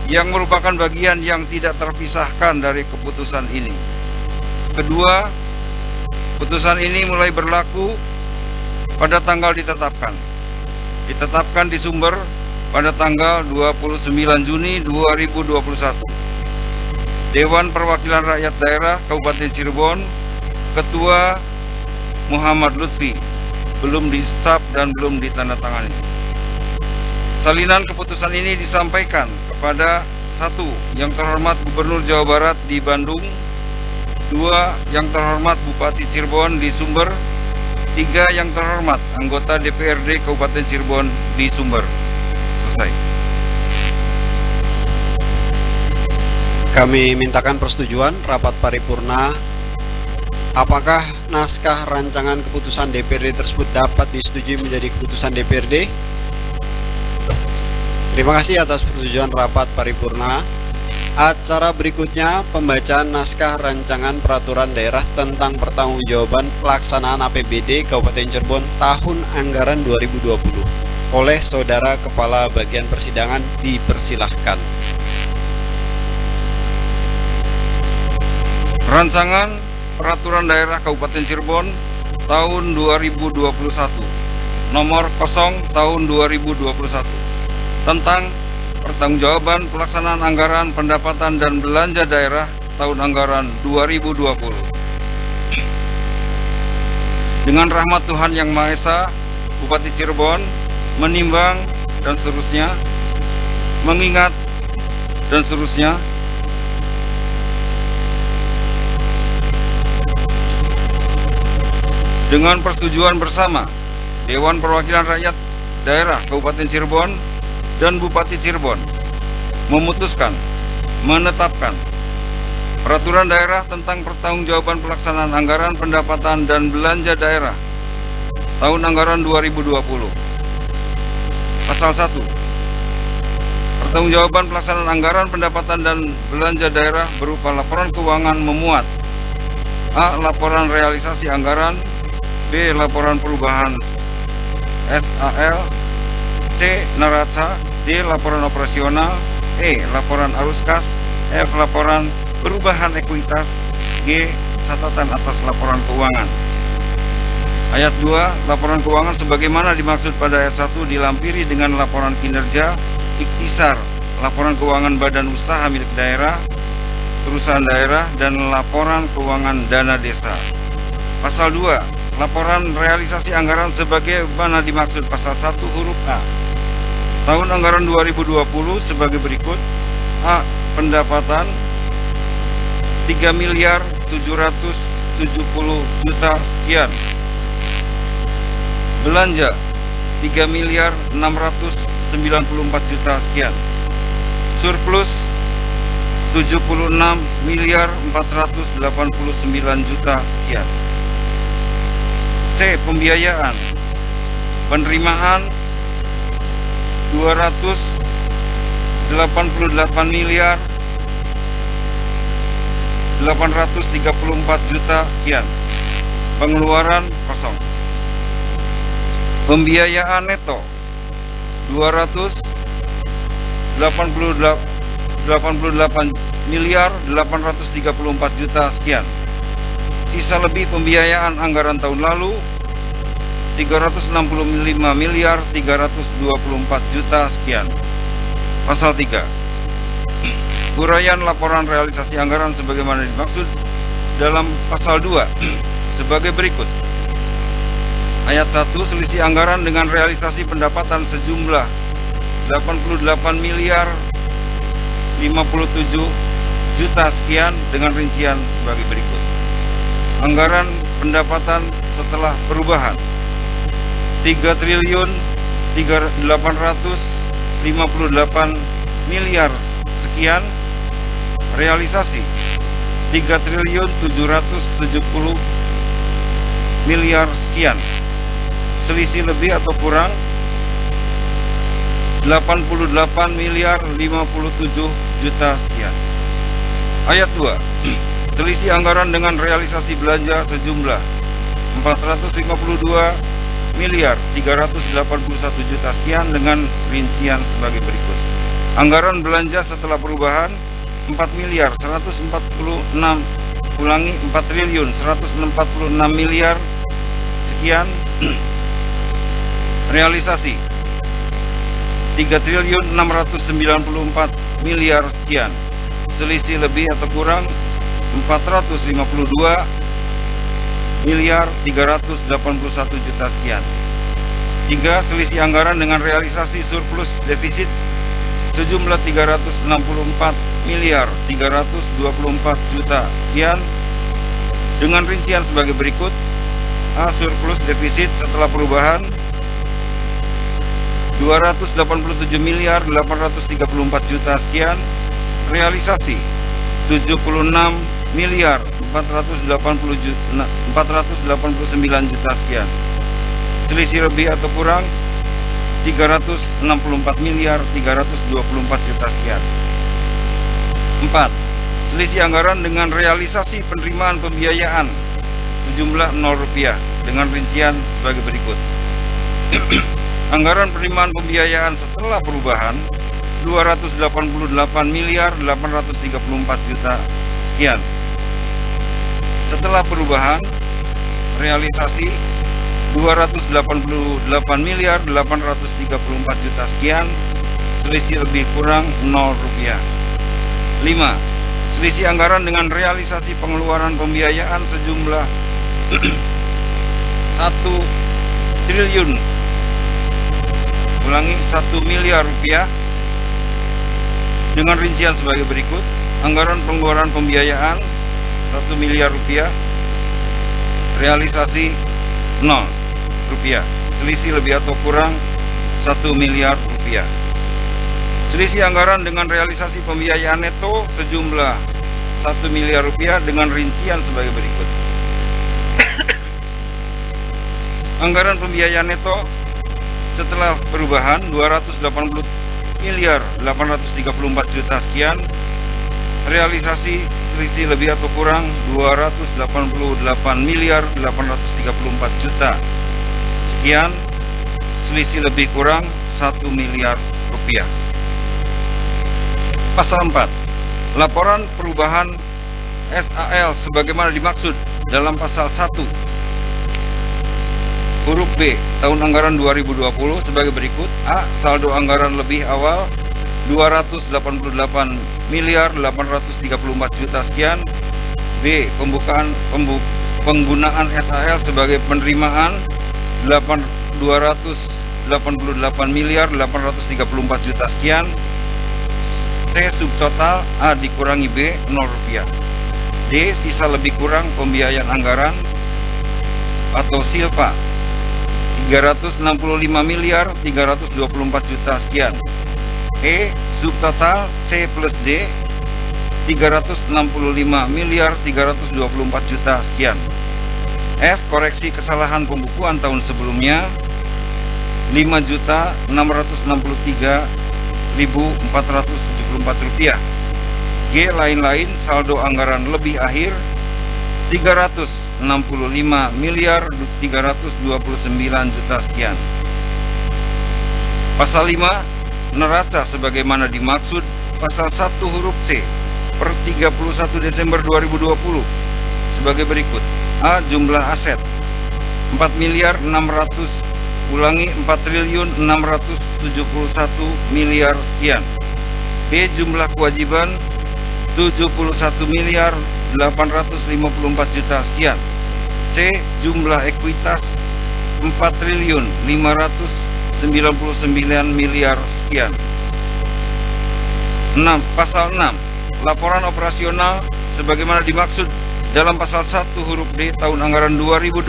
yang merupakan bagian yang tidak terpisahkan dari keputusan ini. Kedua, putusan ini mulai berlaku pada tanggal ditetapkan di sumber pada tanggal 29 Juni 2021. Dewan Perwakilan Rakyat Daerah Kabupaten Cirebon, Ketua Muhammad Lutfi, belum di-staf dan belum ditandatangani. Salinan keputusan ini disampaikan kepada 1. Yang terhormat Gubernur Jawa Barat di Bandung, 2. Yang terhormat Bupati Cirebon di Sumber, 3. Yang terhormat anggota DPRD Kabupaten Cirebon di Sumber. Selesai. Kami mintakan persetujuan rapat paripurna. Apakah naskah rancangan keputusan DPRD tersebut dapat disetujui menjadi keputusan DPRD? Terima kasih atas persetujuan rapat paripurna. Acara berikutnya pembacaan naskah rancangan peraturan daerah tentang pertanggungjawaban pelaksanaan APBD Kabupaten Cirebon tahun anggaran 2020 oleh Saudara Kepala Bagian Persidangan. Dipersilahkan. Rancangan Peraturan Daerah Kabupaten Cirebon tahun 2021 nomor 0 tahun 2021 tentang pertanggungjawaban pelaksanaan anggaran pendapatan dan belanja daerah tahun anggaran 2020. Dengan rahmat Tuhan Yang Maha Esa, Bupati Cirebon menimbang dan seterusnya, mengingat dan seterusnya, dengan persetujuan bersama Dewan Perwakilan Rakyat Daerah Kabupaten Cirebon dan Bupati Cirebon memutuskan, menetapkan peraturan daerah tentang pertanggungjawaban pelaksanaan anggaran pendapatan dan belanja daerah tahun anggaran 2020. Pasal 1. Pertanggungjawaban pelaksanaan anggaran pendapatan dan belanja daerah berupa laporan keuangan memuat: A. Laporan realisasi anggaran, B. Laporan perubahan SAL, C. Neraca, D. Laporan operasional, E. Laporan arus kas, F. Laporan perubahan ekuitas, G. Catatan atas laporan keuangan. Ayat 2, laporan keuangan sebagaimana dimaksud pada ayat 1 dilampiri dengan laporan kinerja, ikhtisar, laporan keuangan badan usaha milik daerah, perusahaan daerah, dan laporan keuangan dana desa. Pasal 2, laporan realisasi anggaran sebagaimana dimaksud pasal 1 huruf A. Tahun anggaran 2020 sebagai berikut: A. Pendapatan 3.770.000.000 sekian. Belanja 3.694.000.000 sekian. Surplus 76.489.000.000 sekian. C. Pembiayaan. Penerimaan 288.834.000.000 sekian. Pengeluaran kosong. Pembiayaan neto 288.834.000.000 sekian. Sisa lebih pembiayaan anggaran tahun lalu 365.324.000.000 sekian. Pasal 3, uraian laporan realisasi anggaran sebagaimana dimaksud dalam pasal 2 sebagai berikut. Ayat 1, selisih anggaran dengan realisasi pendapatan sejumlah 88.057.000.000 sekian dengan rincian sebagai berikut. Anggaran pendapatan setelah perubahan 3.858.000.000 sekian. Realisasi 3.770.000.000 sekian. Selisih lebih atau kurang 88.057.000.000 sekian. Ayat 2, selisih anggaran dengan realisasi belanja sejumlah 452.381.000.000 sekian dengan rincian sebagai berikut. Anggaran belanja setelah perubahan 4.146.000.000 sekian. Realisasi 3.694.000.000 sekian. Selisih lebih atau kurang 452.381.000.000 sekian. 3. Selisih anggaran dengan realisasi surplus defisit sejumlah 364.324.000.000 sekian dengan rincian sebagai berikut. A. Surplus defisit setelah perubahan 287.834.000.000 sekian. Realisasi 76.489.000.000 sekian. Selisih lebih atau kurang 364.324.000.000 sekian. 4. Selisih anggaran dengan realisasi penerimaan pembiayaan sejumlah Rp0 dengan rincian sebagai berikut. Anggaran penerimaan pembiayaan setelah perubahan 288.834.000.000 sekian. Setelah perubahan realisasi 288.834.000.000 sekian. Selisih lebih kurang Rp0. 5. Selisih anggaran dengan realisasi pengeluaran pembiayaan sejumlah 1 miliar rupiah dengan rincian sebagai berikut. Anggaran pengeluaran pembiayaan 1 miliar rupiah. Realisasi 0 rupiah. Selisih lebih atau kurang 1 miliar rupiah. Selisih anggaran dengan realisasi pembiayaan neto sejumlah 1 miliar rupiah dengan rincian sebagai berikut. Anggaran pembiayaan neto setelah perubahan 288.834.000.000 miliar 834 juta sekian. Realisasi selisih lebih atau kurang 288 miliar 834 juta sekian. Selisih lebih kurang 1 miliar rupiah. Pasal 4. Laporan perubahan SAL sebagaimana dimaksud dalam pasal 1 huruf B tahun anggaran 2020 sebagai berikut. A. Saldo anggaran lebih awal 288 miliar 834 juta sekian. B. Penggunaan SAL sebagai penerimaan 288 miliar 834 juta sekian. C. Subtotal A dikurangi B 0 rupiah. D. Sisa lebih kurang pembiayaan anggaran atau silpa 365 miliar 324 juta sekian. E. Subtotal C plus D 365 miliar 324 juta sekian. F. Koreksi kesalahan pembukuan tahun sebelumnya 5.663.474 rupiah. G. Lain-lain saldo anggaran lebih akhir 365 miliar 329 juta sekian. Pasal 5. Neraca sebagaimana dimaksud pasal 1 huruf C per 31 Desember 2020 sebagai berikut. A. Jumlah aset 4 miliar 600 ulangi 4.671 miliar sekian. B. Jumlah kewajiban 71 miliar 854 juta sekian. C. Jumlah ekuitas 4.599 miliar sekian. 6. Pasal 6. Laporan operasional sebagaimana dimaksud dalam pasal 1 huruf D tahun anggaran 2020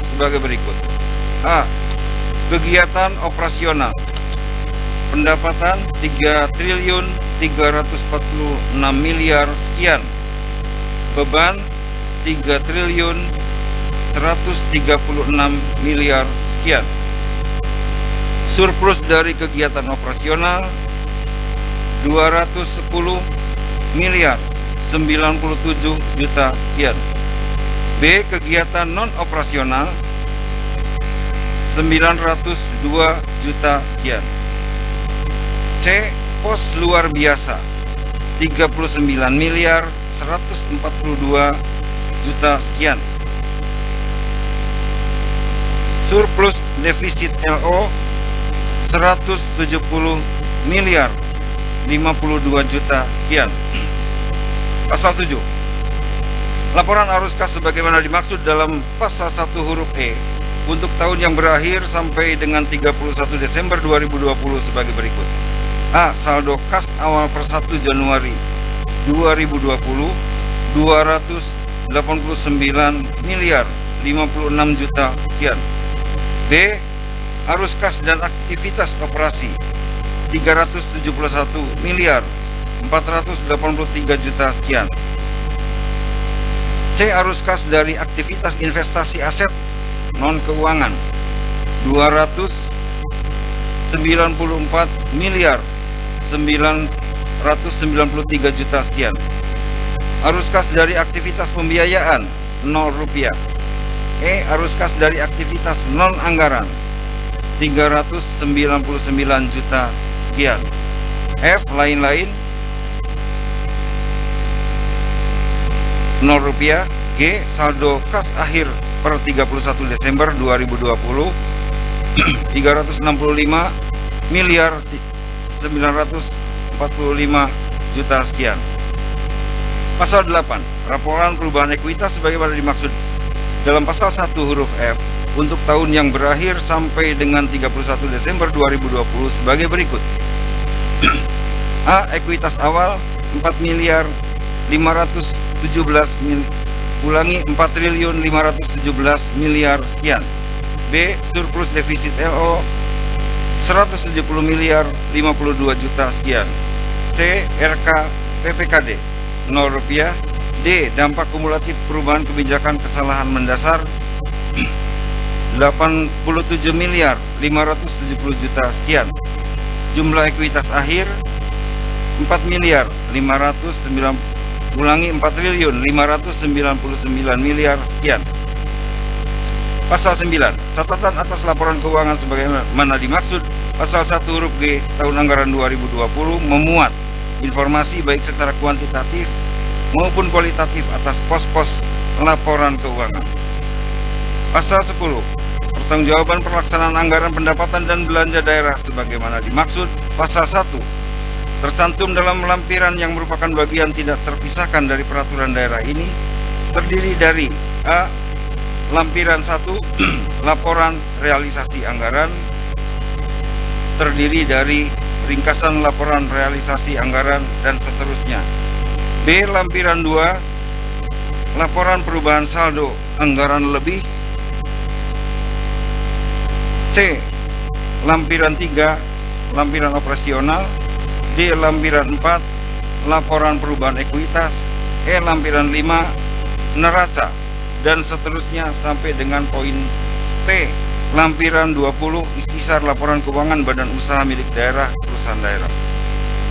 sebagai berikut. A. Kegiatan operasional pendapatan 3.346 miliar sekian. Beban 3.136 miliar sekian. Surplus dari kegiatan operasional 210 miliar 97 juta sekian. B. Kegiatan non operasional 902 juta sekian. C. Pos luar biasa 39 miliar 142 juta sekian. Surplus defisit LO 170 miliar 52 juta sekian. Pasal 7. Laporan arus kas sebagaimana dimaksud dalam pasal 1 huruf E untuk tahun yang berakhir sampai dengan 31 Desember 2020 sebagai berikut. A. Saldo kas awal per 1 Januari 2020 289 miliar 56 juta sekian. B. Arus kas dan aktivitas operasi 371 miliar 483 juta sekian. C. Arus kas dari aktivitas investasi aset non keuangan 294 miliar 993 juta sekian. Arus kas dari aktivitas pembiayaan 0 rupiah. E. Arus kas dari aktivitas non anggaran 399 juta sekian. F. Lain-lain 0 rupiah. G. Saldo kas akhir per 31 Desember 2020 365 miliar 945 juta sekian. Pasal 8. Laporan perubahan ekuitas sebagaimana dimaksud dalam pasal 1 huruf F untuk tahun yang berakhir sampai dengan 31 Desember 2020 sebagai berikut. A. Ekuitas awal 4 miliar 517 ulangi 4.517 miliar sekian. B. Surplus defisit LO 170 miliar 52 juta sekian. C. RK PPKD 0 rupiah. D. Dampak kumulatif perubahan kebijakan kesalahan mendasar 87 miliar 570 juta sekian. Jumlah ekuitas akhir 4.599 miliar sekian. Pasal 9. Catatan atas laporan keuangan sebagaimana dimaksud pasal 1 huruf G tahun anggaran 2020 memuat informasi baik secara kuantitatif maupun kualitatif atas pos-pos laporan keuangan. Pasal 10. Pertanggungjawaban pelaksanaan anggaran pendapatan dan belanja daerah sebagaimana dimaksud pasal 1 tercantum dalam lampiran yang merupakan bagian tidak terpisahkan dari peraturan daerah ini terdiri dari A. Lampiran 1 laporan realisasi anggaran terdiri dari ringkasan laporan realisasi anggaran dan seterusnya. B. Lampiran 2 laporan perubahan saldo anggaran lebih. C. Lampiran 3 lampiran operasional. D. Lampiran 4 laporan perubahan ekuitas. E. Lampiran 5 neraca dan seterusnya sampai dengan poin T. Lampiran 20 ikhtisar laporan keuangan badan usaha milik daerah perusahaan daerah.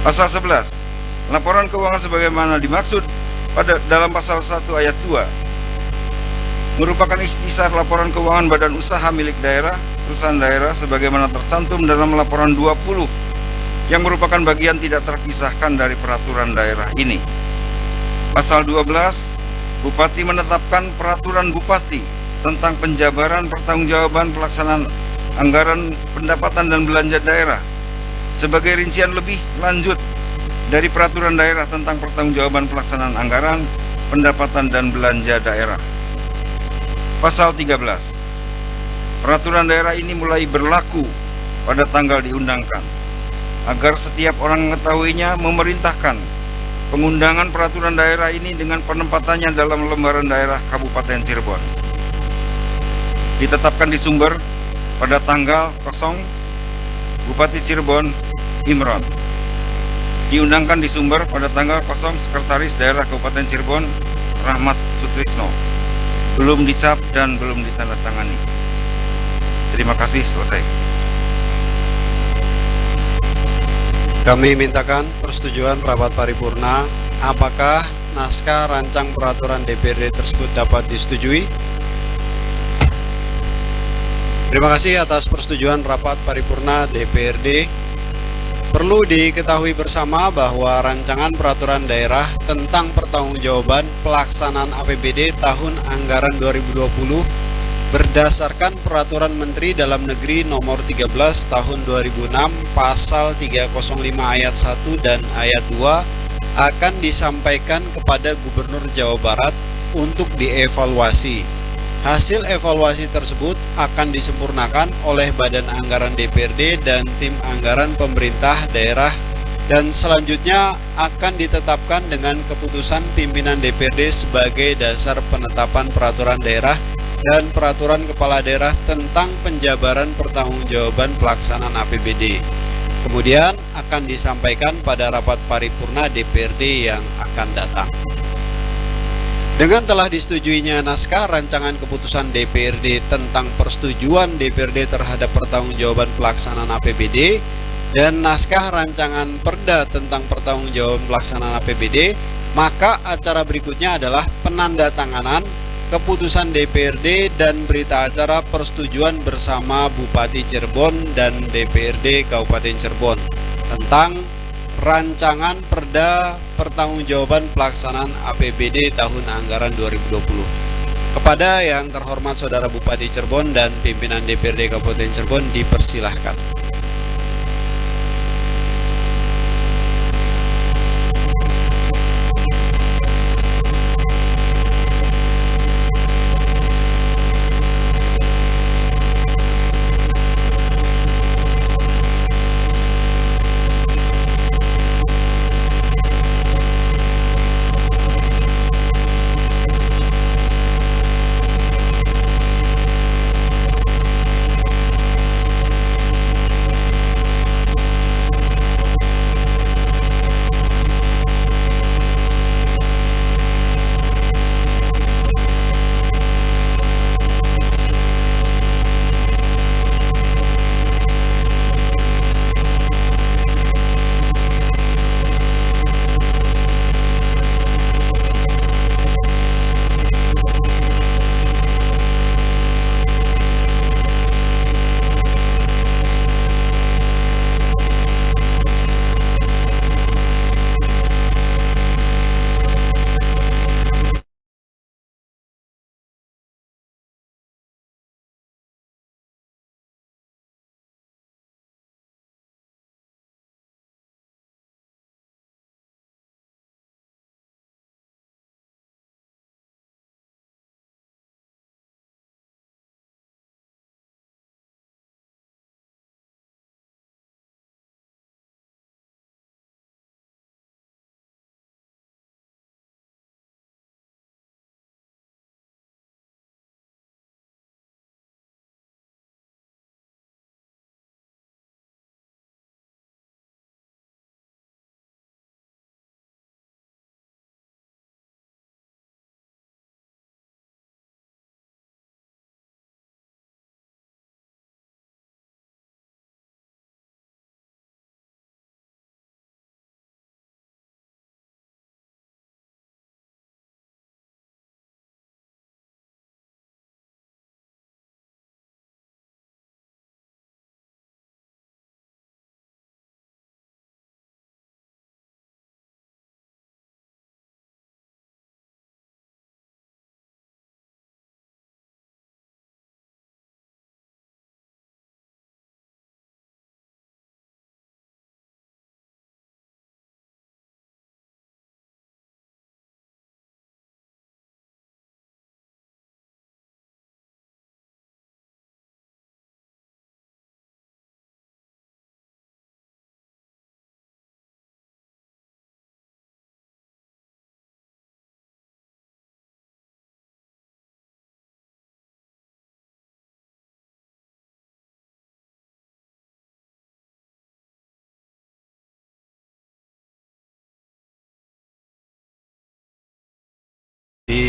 Pasal 11. Laporan keuangan sebagaimana dimaksud pada dalam pasal 1 ayat 2 merupakan ikhtisar laporan keuangan badan usaha milik daerah perusahaan daerah sebagaimana tercantum dalam laporan 20 yang merupakan bagian tidak terpisahkan dari peraturan daerah ini. Pasal 12. Bupati menetapkan peraturan bupati tentang penjabaran pertanggungjawaban pelaksanaan anggaran pendapatan dan belanja daerah sebagai rincian lebih lanjut dari peraturan daerah tentang pertanggungjawaban pelaksanaan anggaran pendapatan dan belanja daerah. Pasal 13. Peraturan daerah ini mulai berlaku pada tanggal diundangkan. Agar setiap orang mengetahuinya, memerintahkan pengundangan peraturan daerah ini dengan penempatannya dalam lembaran daerah Kabupaten Cirebon. Ditetapkan di sumber pada tanggal 0 Bupati Cirebon Imron. Diundangkan di sumber pada tanggal 0 Sekretaris Daerah Kabupaten Cirebon Rahmat Sutrisno. Belum dicap dan belum ditandatangani. Terima kasih, selesai. Kami mintakan persetujuan rapat paripurna. Apakah naskah rancang peraturan DPRD tersebut dapat disetujui? Terima kasih atas persetujuan rapat paripurna DPRD. Perlu diketahui bersama bahwa rancangan peraturan daerah tentang pertanggungjawaban pelaksanaan APBD tahun anggaran 2020 berdasarkan Peraturan Menteri Dalam Negeri Nomor 13 Tahun 2006 Pasal 305 Ayat 1 dan Ayat 2 akan disampaikan kepada Gubernur Jawa Barat untuk dievaluasi. Hasil evaluasi tersebut akan disempurnakan oleh Badan Anggaran DPRD dan Tim Anggaran Pemerintah Daerah dan selanjutnya akan ditetapkan dengan keputusan pimpinan DPRD sebagai dasar penetapan peraturan daerah dan peraturan kepala daerah tentang penjabaran pertanggungjawaban pelaksanaan APBD. Kemudian akan disampaikan pada rapat paripurna DPRD yang akan datang. Dengan telah disetujuinya naskah rancangan keputusan DPRD tentang persetujuan DPRD terhadap pertanggungjawaban pelaksanaan APBD dan naskah rancangan perda tentang pertanggungjawaban pelaksanaan APBD, maka acara berikutnya adalah penandatanganan keputusan DPRD dan berita acara persetujuan bersama Bupati Cirebon dan DPRD Kabupaten Cirebon tentang rancangan perda pertanggungjawaban pelaksanaan APBD tahun anggaran 2020. Kepada yang terhormat Saudara Bupati Cirebon dan pimpinan DPRD Kabupaten Cirebon dipersilahkan.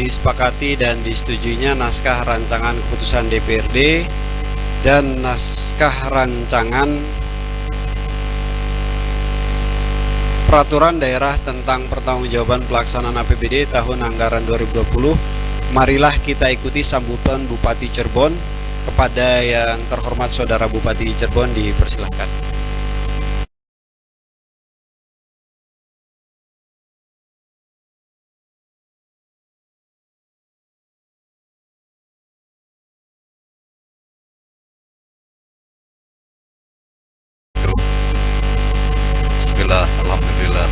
disepakati dan disetujuinya naskah rancangan keputusan DPRD dan naskah rancangan peraturan daerah tentang pertanggungjawaban pelaksanaan APBD tahun anggaran 2020. Marilah kita ikuti sambutan Bupati Cirebon. Kepada yang terhormat Saudara Bupati Cirebon, dipersilahkan. Alhamdulillah,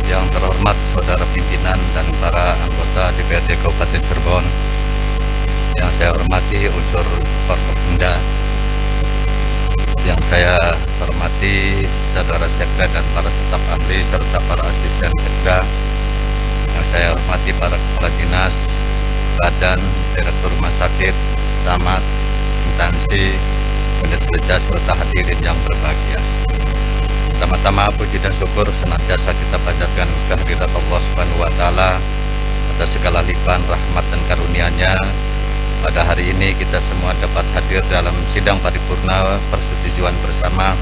yang terhormat saudara pimpinan dan para anggota DPRD Kabupaten Cirebon, yang saya hormati unsur Forkopimda, yang saya hormati saudara sekda dan para staf ahli serta para asisten sekda, yang saya hormati para kepala dinas, badan, direktur rumah sakit, camat, instansi, unit kerja serta hadirin yang berbahagia. Pertama-tama puji dan syukur senantiasa kita panjatkan kehadirat Allah Subhanahu wa taala atas segala limpahan rahmat dan karunia-Nya. Pada hari ini kita semua dapat hadir dalam sidang paripurna persetujuan bersama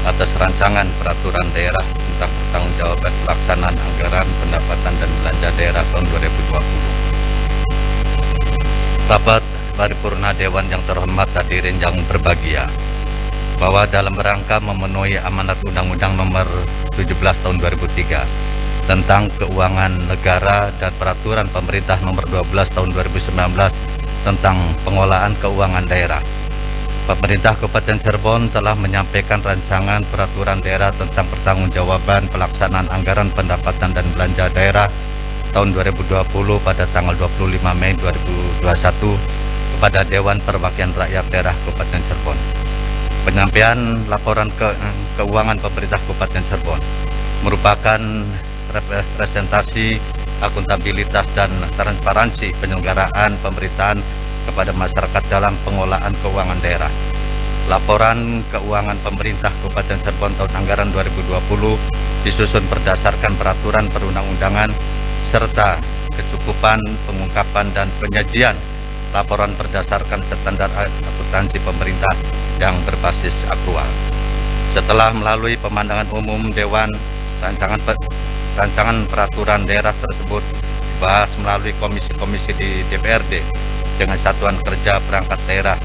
atas rancangan peraturan daerah tentang pertanggungjawaban pelaksanaan anggaran pendapatan dan belanja daerah tahun 2020. Rapat paripurna Dewan yang terhormat, hadirin yang berbahagia, bahwa dalam rangka memenuhi amanat Undang-Undang Nomor 17 Tahun 2003 tentang Keuangan Negara dan Peraturan Pemerintah Nomor 12 Tahun 2019 tentang Pengelolaan Keuangan Daerah, Pemerintah Kabupaten Cirebon telah menyampaikan rancangan peraturan daerah tentang pertanggungjawaban pelaksanaan anggaran pendapatan dan belanja daerah tahun 2020 pada tanggal 25 Mei 2021 kepada Dewan Perwakilan Rakyat Daerah Kabupaten Cirebon. Penyampaian laporan keuangan pemerintah Kabupaten Cirebon merupakan representasi akuntabilitas dan transparansi penyelenggaraan pemerintahan kepada masyarakat dalam pengelolaan keuangan daerah. Laporan keuangan pemerintah Kabupaten Cirebon tahun anggaran 2020 disusun berdasarkan peraturan perundang-undangan serta kecukupan pengungkapan dan penyajian laporan berdasarkan standar akuntansi pemerintah yang berbasis akrual. Setelah melalui pemandangan umum Dewan, rancangan peraturan daerah tersebut dibahas melalui komisi-komisi di DPRD dengan satuan kerja perangkat daerah.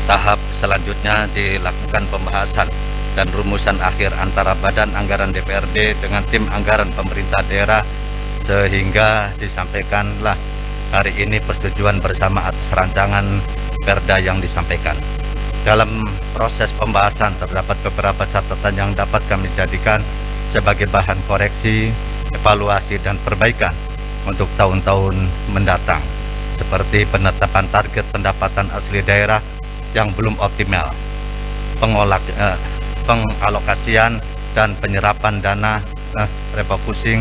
Tahap selanjutnya dilakukan pembahasan dan rumusan akhir antara Badan Anggaran DPRD dengan tim anggaran pemerintah daerah, sehingga disampaikanlah hari ini persetujuan bersama atas rancangan perda yang disampaikan. Dalam proses pembahasan terdapat beberapa catatan yang dapat kami jadikan sebagai bahan koreksi, evaluasi, dan perbaikan untuk tahun-tahun mendatang, seperti penetapan target pendapatan asli daerah yang belum optimal, pengalokasian dan penyerapan dana refocusing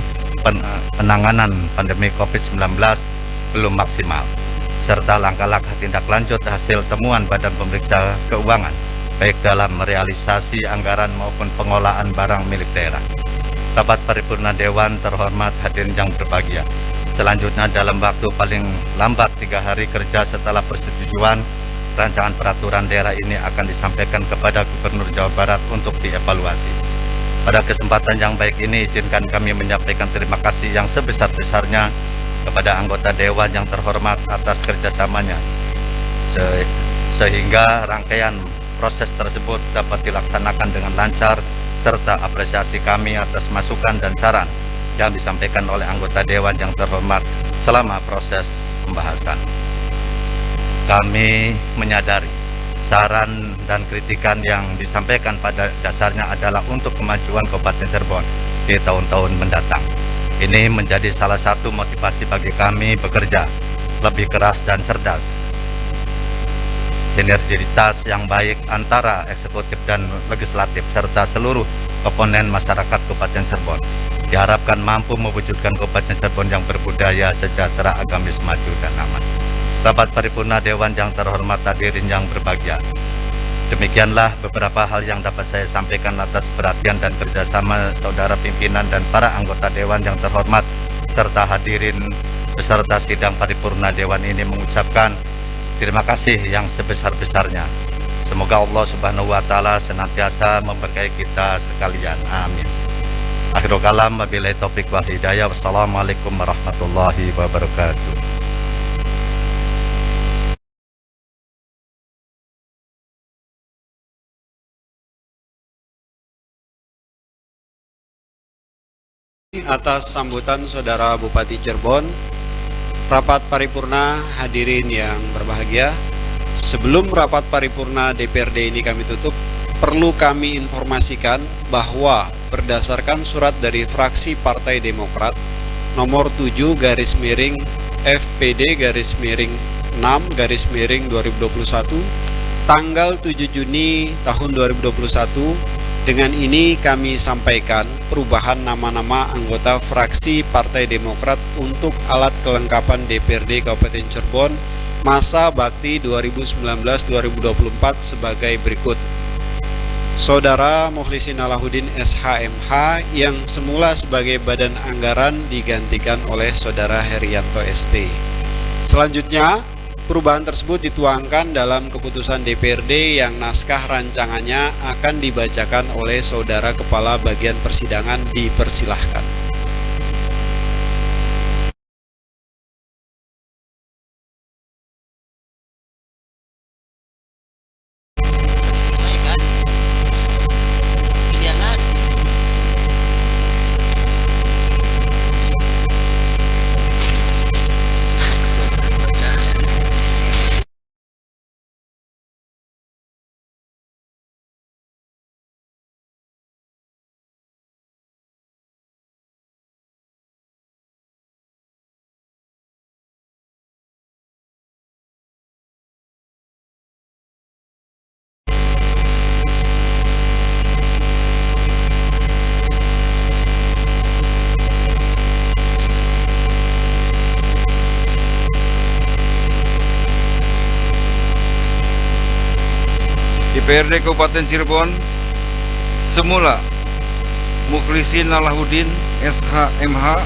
penanganan pandemi COVID-19 belum maksimal, serta langkah-langkah tindak lanjut hasil temuan Badan Pemeriksa Keuangan, baik dalam realisasi anggaran maupun pengelolaan barang milik daerah. Rapat paripurna Dewan terhormat, hadirin yang berbahagia. Selanjutnya dalam waktu paling lambat 3 hari kerja setelah persetujuan, rancangan peraturan daerah ini akan disampaikan kepada Gubernur Jawa Barat untuk dievaluasi. Pada kesempatan yang baik ini, izinkan kami menyampaikan terima kasih yang sebesar-besarnya kepada anggota Dewan yang terhormat atas kerjasamanya, sehingga rangkaian proses tersebut dapat dilaksanakan dengan lancar, serta apresiasi kami atas masukan dan saran yang disampaikan oleh anggota Dewan yang terhormat selama proses pembahasan. Kami menyadari saran dan kritikan yang disampaikan pada dasarnya adalah untuk kemajuan Kabupaten Cirebon di tahun-tahun mendatang. Ini menjadi salah satu motivasi bagi kami bekerja lebih keras dan cerdas. Sinergitas yang baik antara eksekutif dan legislatif serta seluruh komponen masyarakat Kabupaten Cirebon diharapkan mampu mewujudkan Kabupaten Cirebon yang berbudaya, sejahtera, agamis, maju, dan aman. Rapat paripurna Dewan yang terhormat, hadirin yang berbahagia. Demikianlah beberapa hal yang dapat saya sampaikan atas perhatian dan kerjasama saudara pimpinan dan para anggota Dewan yang terhormat, serta hadirin beserta sidang paripurna Dewan ini mengucapkan terima kasih yang sebesar-besarnya. Semoga Allah Subhanahu wa Ta'ala senantiasa memberkahi kita sekalian. Amin. Akhirul kalam, wabillahi taufik wal hidayah. Wassalamualaikum warahmatullahi wabarakatuh. Atas sambutan Saudara Bupati Cirebon, rapat paripurna hadirin yang berbahagia. Sebelum rapat paripurna DPRD ini kami tutup, perlu kami informasikan bahwa berdasarkan surat dari fraksi Partai Demokrat nomor 7 garis miring FPD garis miring 6 garis miring 2021 tanggal 7 Juni tahun 2021. Dengan ini kami sampaikan perubahan nama-nama anggota fraksi Partai Demokrat untuk alat kelengkapan DPRD Kabupaten Cirebon masa bakti 2019-2024 sebagai berikut. Saudara Mukhlisin Alahuddin SHMH yang semula sebagai Badan Anggaran digantikan oleh Saudara Herianto ST. Selanjutnya, perubahan tersebut dituangkan dalam keputusan DPRD yang naskah rancangannya akan dibacakan oleh Saudara Kepala Bagian Persidangan. Dipersilahkan. DPRD Kabupaten Cirebon semula Mukhlisin Alahuddin SHMH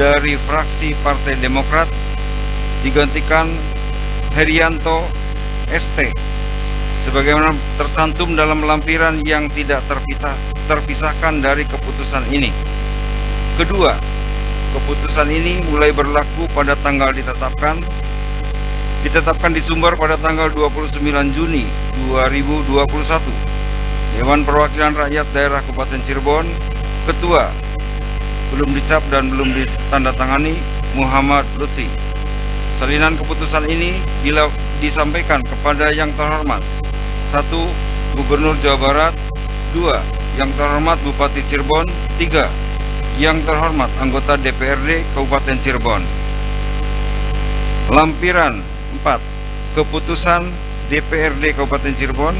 dari fraksi Partai Demokrat digantikan Herianto ST sebagaimana tercantum dalam lampiran yang tidak terpisahkan dari keputusan ini. Kedua, keputusan ini mulai berlaku pada tanggal ditetapkan di Sumber pada tanggal 29 Juni 2021. Dewan Perwakilan Rakyat Daerah Kabupaten Cirebon, Ketua, belum dicap dan belum ditandatangani Muhammad Lutfi. Salinan keputusan ini disampaikan kepada yang terhormat 1. Gubernur Jawa Barat, 2. Yang terhormat Bupati Cirebon, 3. Yang terhormat anggota DPRD Kabupaten Cirebon. Lampiran 4. Keputusan DPRD Kabupaten Cirebon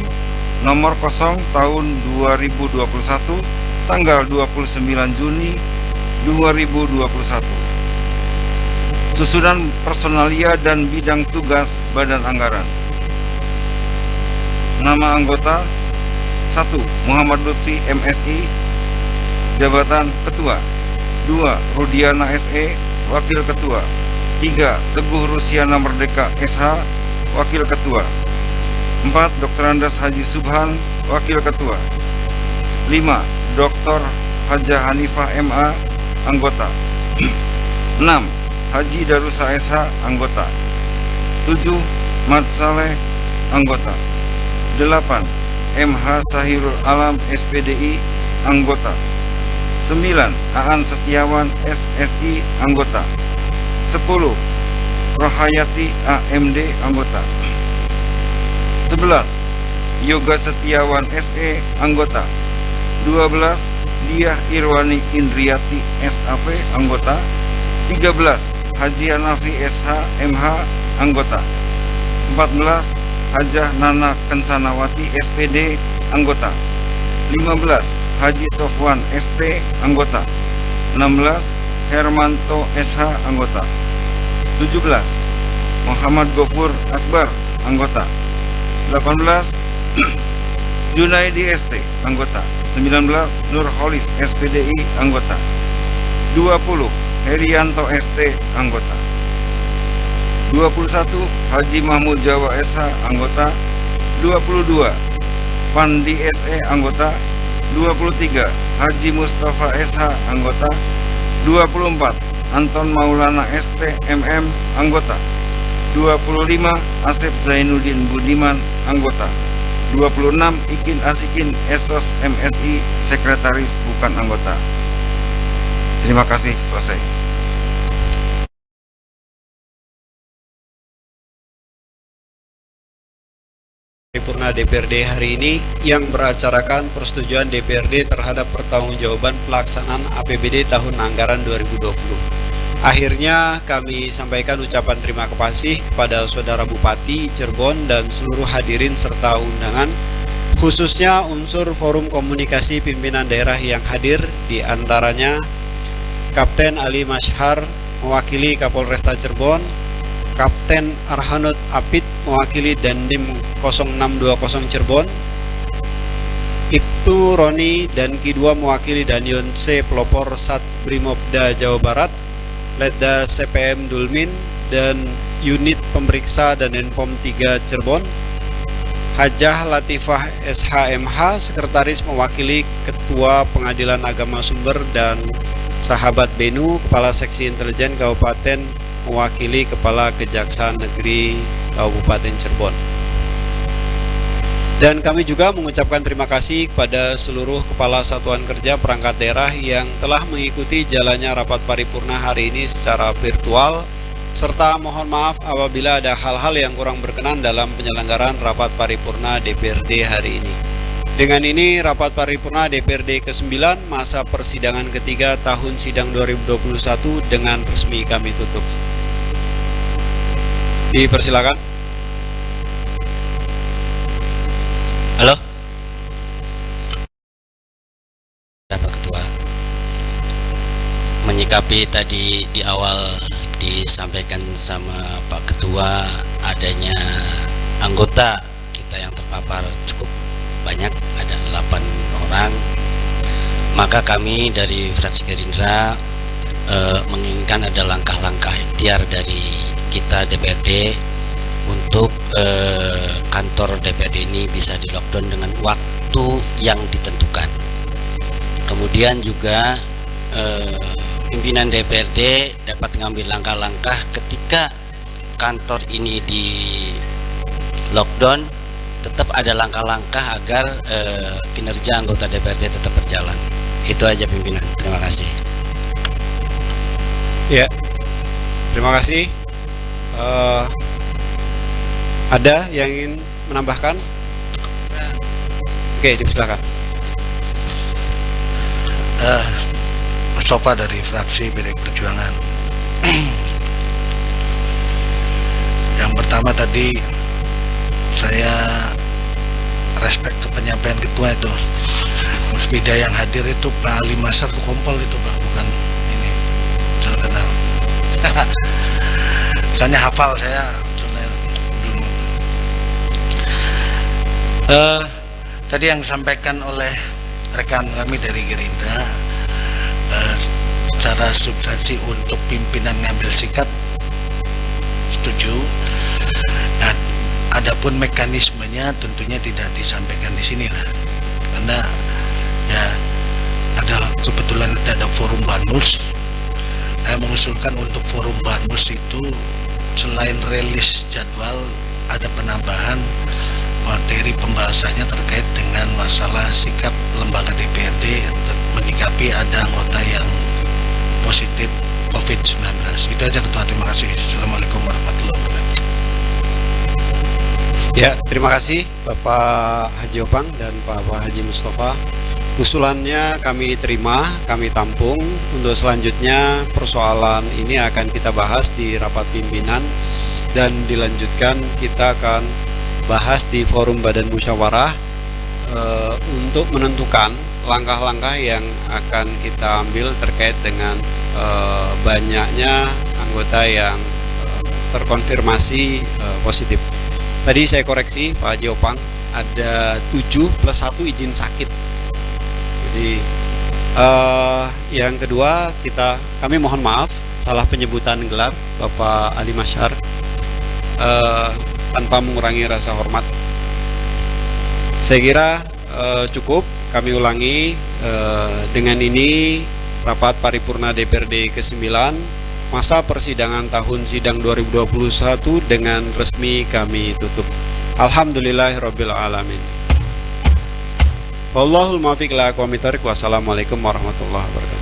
nomor 0 tahun 2021 tanggal 29 Juni 2021. Susunan personalia dan bidang tugas Badan Anggaran. Nama anggota 1. Muhammad Lutfi MSI, jabatan Ketua. 2. Rudiana SE, Wakil Ketua. 3. Teguh Rusiana Merdeka SH, Wakil Ketua. 4. Dr. Andas Haji Subhan, Wakil Ketua. 5. Dr. Hajah Hanifah MA, anggota. 6. Haji Darussa SH, anggota. 7. Mat Saleh, anggota. 8. MH Sahirul Alam SPDI, anggota. 9. Aan Setiawan SSI, anggota. 10. Rohayati AMD, anggota. 11. Yoga Setiawan SE, anggota. 12. Diah Irwani Indriati SAP, anggota. 13. Haji Hanafi SH MH, anggota. 14. Hajah Nana Kencanawati SPD, anggota. 15. Haji Sofwan ST, anggota. 16. Hermanto SH, anggota. 17. Muhammad Gofur Akbar, anggota. 18. Junaidi ST, anggota. 19 Nurholis SPDI, anggota. 20 Herianto ST, anggota. 21 Haji Mahmud Jawa SH, anggota. 22 Pandi SE, anggota. 23 Haji Mustafa SH, anggota. 24 Anton Maulana ST MM, anggota. 25 Asep Zainuddin Budiman, anggota. 26 Ikin Asikin SOS MSI, sekretaris bukan anggota. Terima kasih, selesai. Paripurna DPRD hari ini yang beracarakan persetujuan DPRD terhadap pertanggungjawaban pelaksanaan APBD tahun anggaran 2020. Akhirnya kami sampaikan ucapan terima kasih kepada Saudara Bupati Cirebon dan seluruh hadirin serta undangan, khususnya unsur Forum Komunikasi Pimpinan Daerah yang hadir, di antaranya Kapten Ali Mashhar mewakili Kapolresta Cirebon, Kapten Arhanud Apit mewakili Dandim 0620 Cirebon, Ibtu Roni dan Ki2 mewakili Danyon C Pelopor Sat Brimobda Jawa Barat, Letda CPM Dulmin dan Unit Pemeriksa dan Denpom 3 Cirebon, Hajah Latifah SHMH Sekretaris mewakili Ketua Pengadilan Agama Sumber, dan Sahabat Benu Kepala Seksi Intelijen Kabupaten mewakili Kepala Kejaksaan Negeri Kabupaten Cirebon. Dan kami juga mengucapkan terima kasih kepada seluruh Kepala Satuan Kerja Perangkat Daerah yang telah mengikuti jalannya rapat paripurna hari ini secara virtual, serta mohon maaf apabila ada hal-hal yang kurang berkenan dalam penyelenggaraan rapat paripurna DPRD hari ini. Dengan ini rapat paripurna DPRD ke-9 masa persidangan ketiga tahun sidang 2021 dengan resmi kami tutup. Dipersilakan. Halo, Bapak Ketua, menyikapi tadi di awal disampaikan sama Pak Ketua adanya anggota kita yang terpapar cukup banyak, ada 8 orang, maka kami dari fraksi Gerindra menginginkan ada langkah-langkah ikhtiar dari kita DPRD untuk kantor DPRD ini bisa di lockdown dengan waktu yang ditentukan. Kemudian juga pimpinan DPRD dapat mengambil langkah-langkah ketika kantor ini di lockdown, tetap ada langkah-langkah agar kinerja anggota DPRD tetap berjalan. Itu aja pimpinan, terima kasih. Ya, terima kasih. Ada yang ingin menambahkan? Oke, dipersilakan. Mustafa dari fraksi PDI Perjuangan. Yang pertama tadi saya respect ke penyampaian ketua itu. Musbida yang hadir itu Pak Ali Masar tuh kompol itu Pak, bukan ini. Jangan kenal. Soalnya hafal saya dulu. Tadi yang disampaikan oleh rekan kami dari Gerindra, secara substansi untuk pimpinan ngambil sikap setuju. Nah, adapun mekanismenya tentunya tidak disampaikan di sini lah, karena ya ada kebetulan ada forum Banmus. Saya mengusulkan untuk forum Banmus itu selain rilis jadwal, ada penambahan materi pembahasannya terkait dengan masalah sikap lembaga DPRD menyikapi ada anggota yang positif COVID-19. Itu aja Ketua, terima kasih. Assalamualaikum warahmatullahi wabarakatuh. Ya, terima kasih Bapak Haji Opang dan Bapak Haji Mustafa. Usulannya kami terima, kami tampung. Untuk selanjutnya persoalan ini akan kita bahas di rapat pimpinan dan dilanjutkan kita akan bahas di forum Badan Musyawarah untuk menentukan langkah-langkah yang akan kita ambil terkait dengan banyaknya anggota yang terkonfirmasi positif. Tadi saya koreksi Pak Haji Opang, ada 7 plus 1 izin sakit. Jadi yang kedua kami mohon maaf salah penyebutan gelar Bapak Ali Masyar, tanpa mengurangi rasa hormat. Saya kira cukup kami ulangi. Dengan ini rapat paripurna DPRD ke-9 masa persidangan tahun sidang 2021 dengan resmi kami tutup. Alhamdulillahirabbil alamin. Wallahul muwaffiq ila aqwamit thoriq. Wassalamualaikum warahmatullahi wabarakatuh.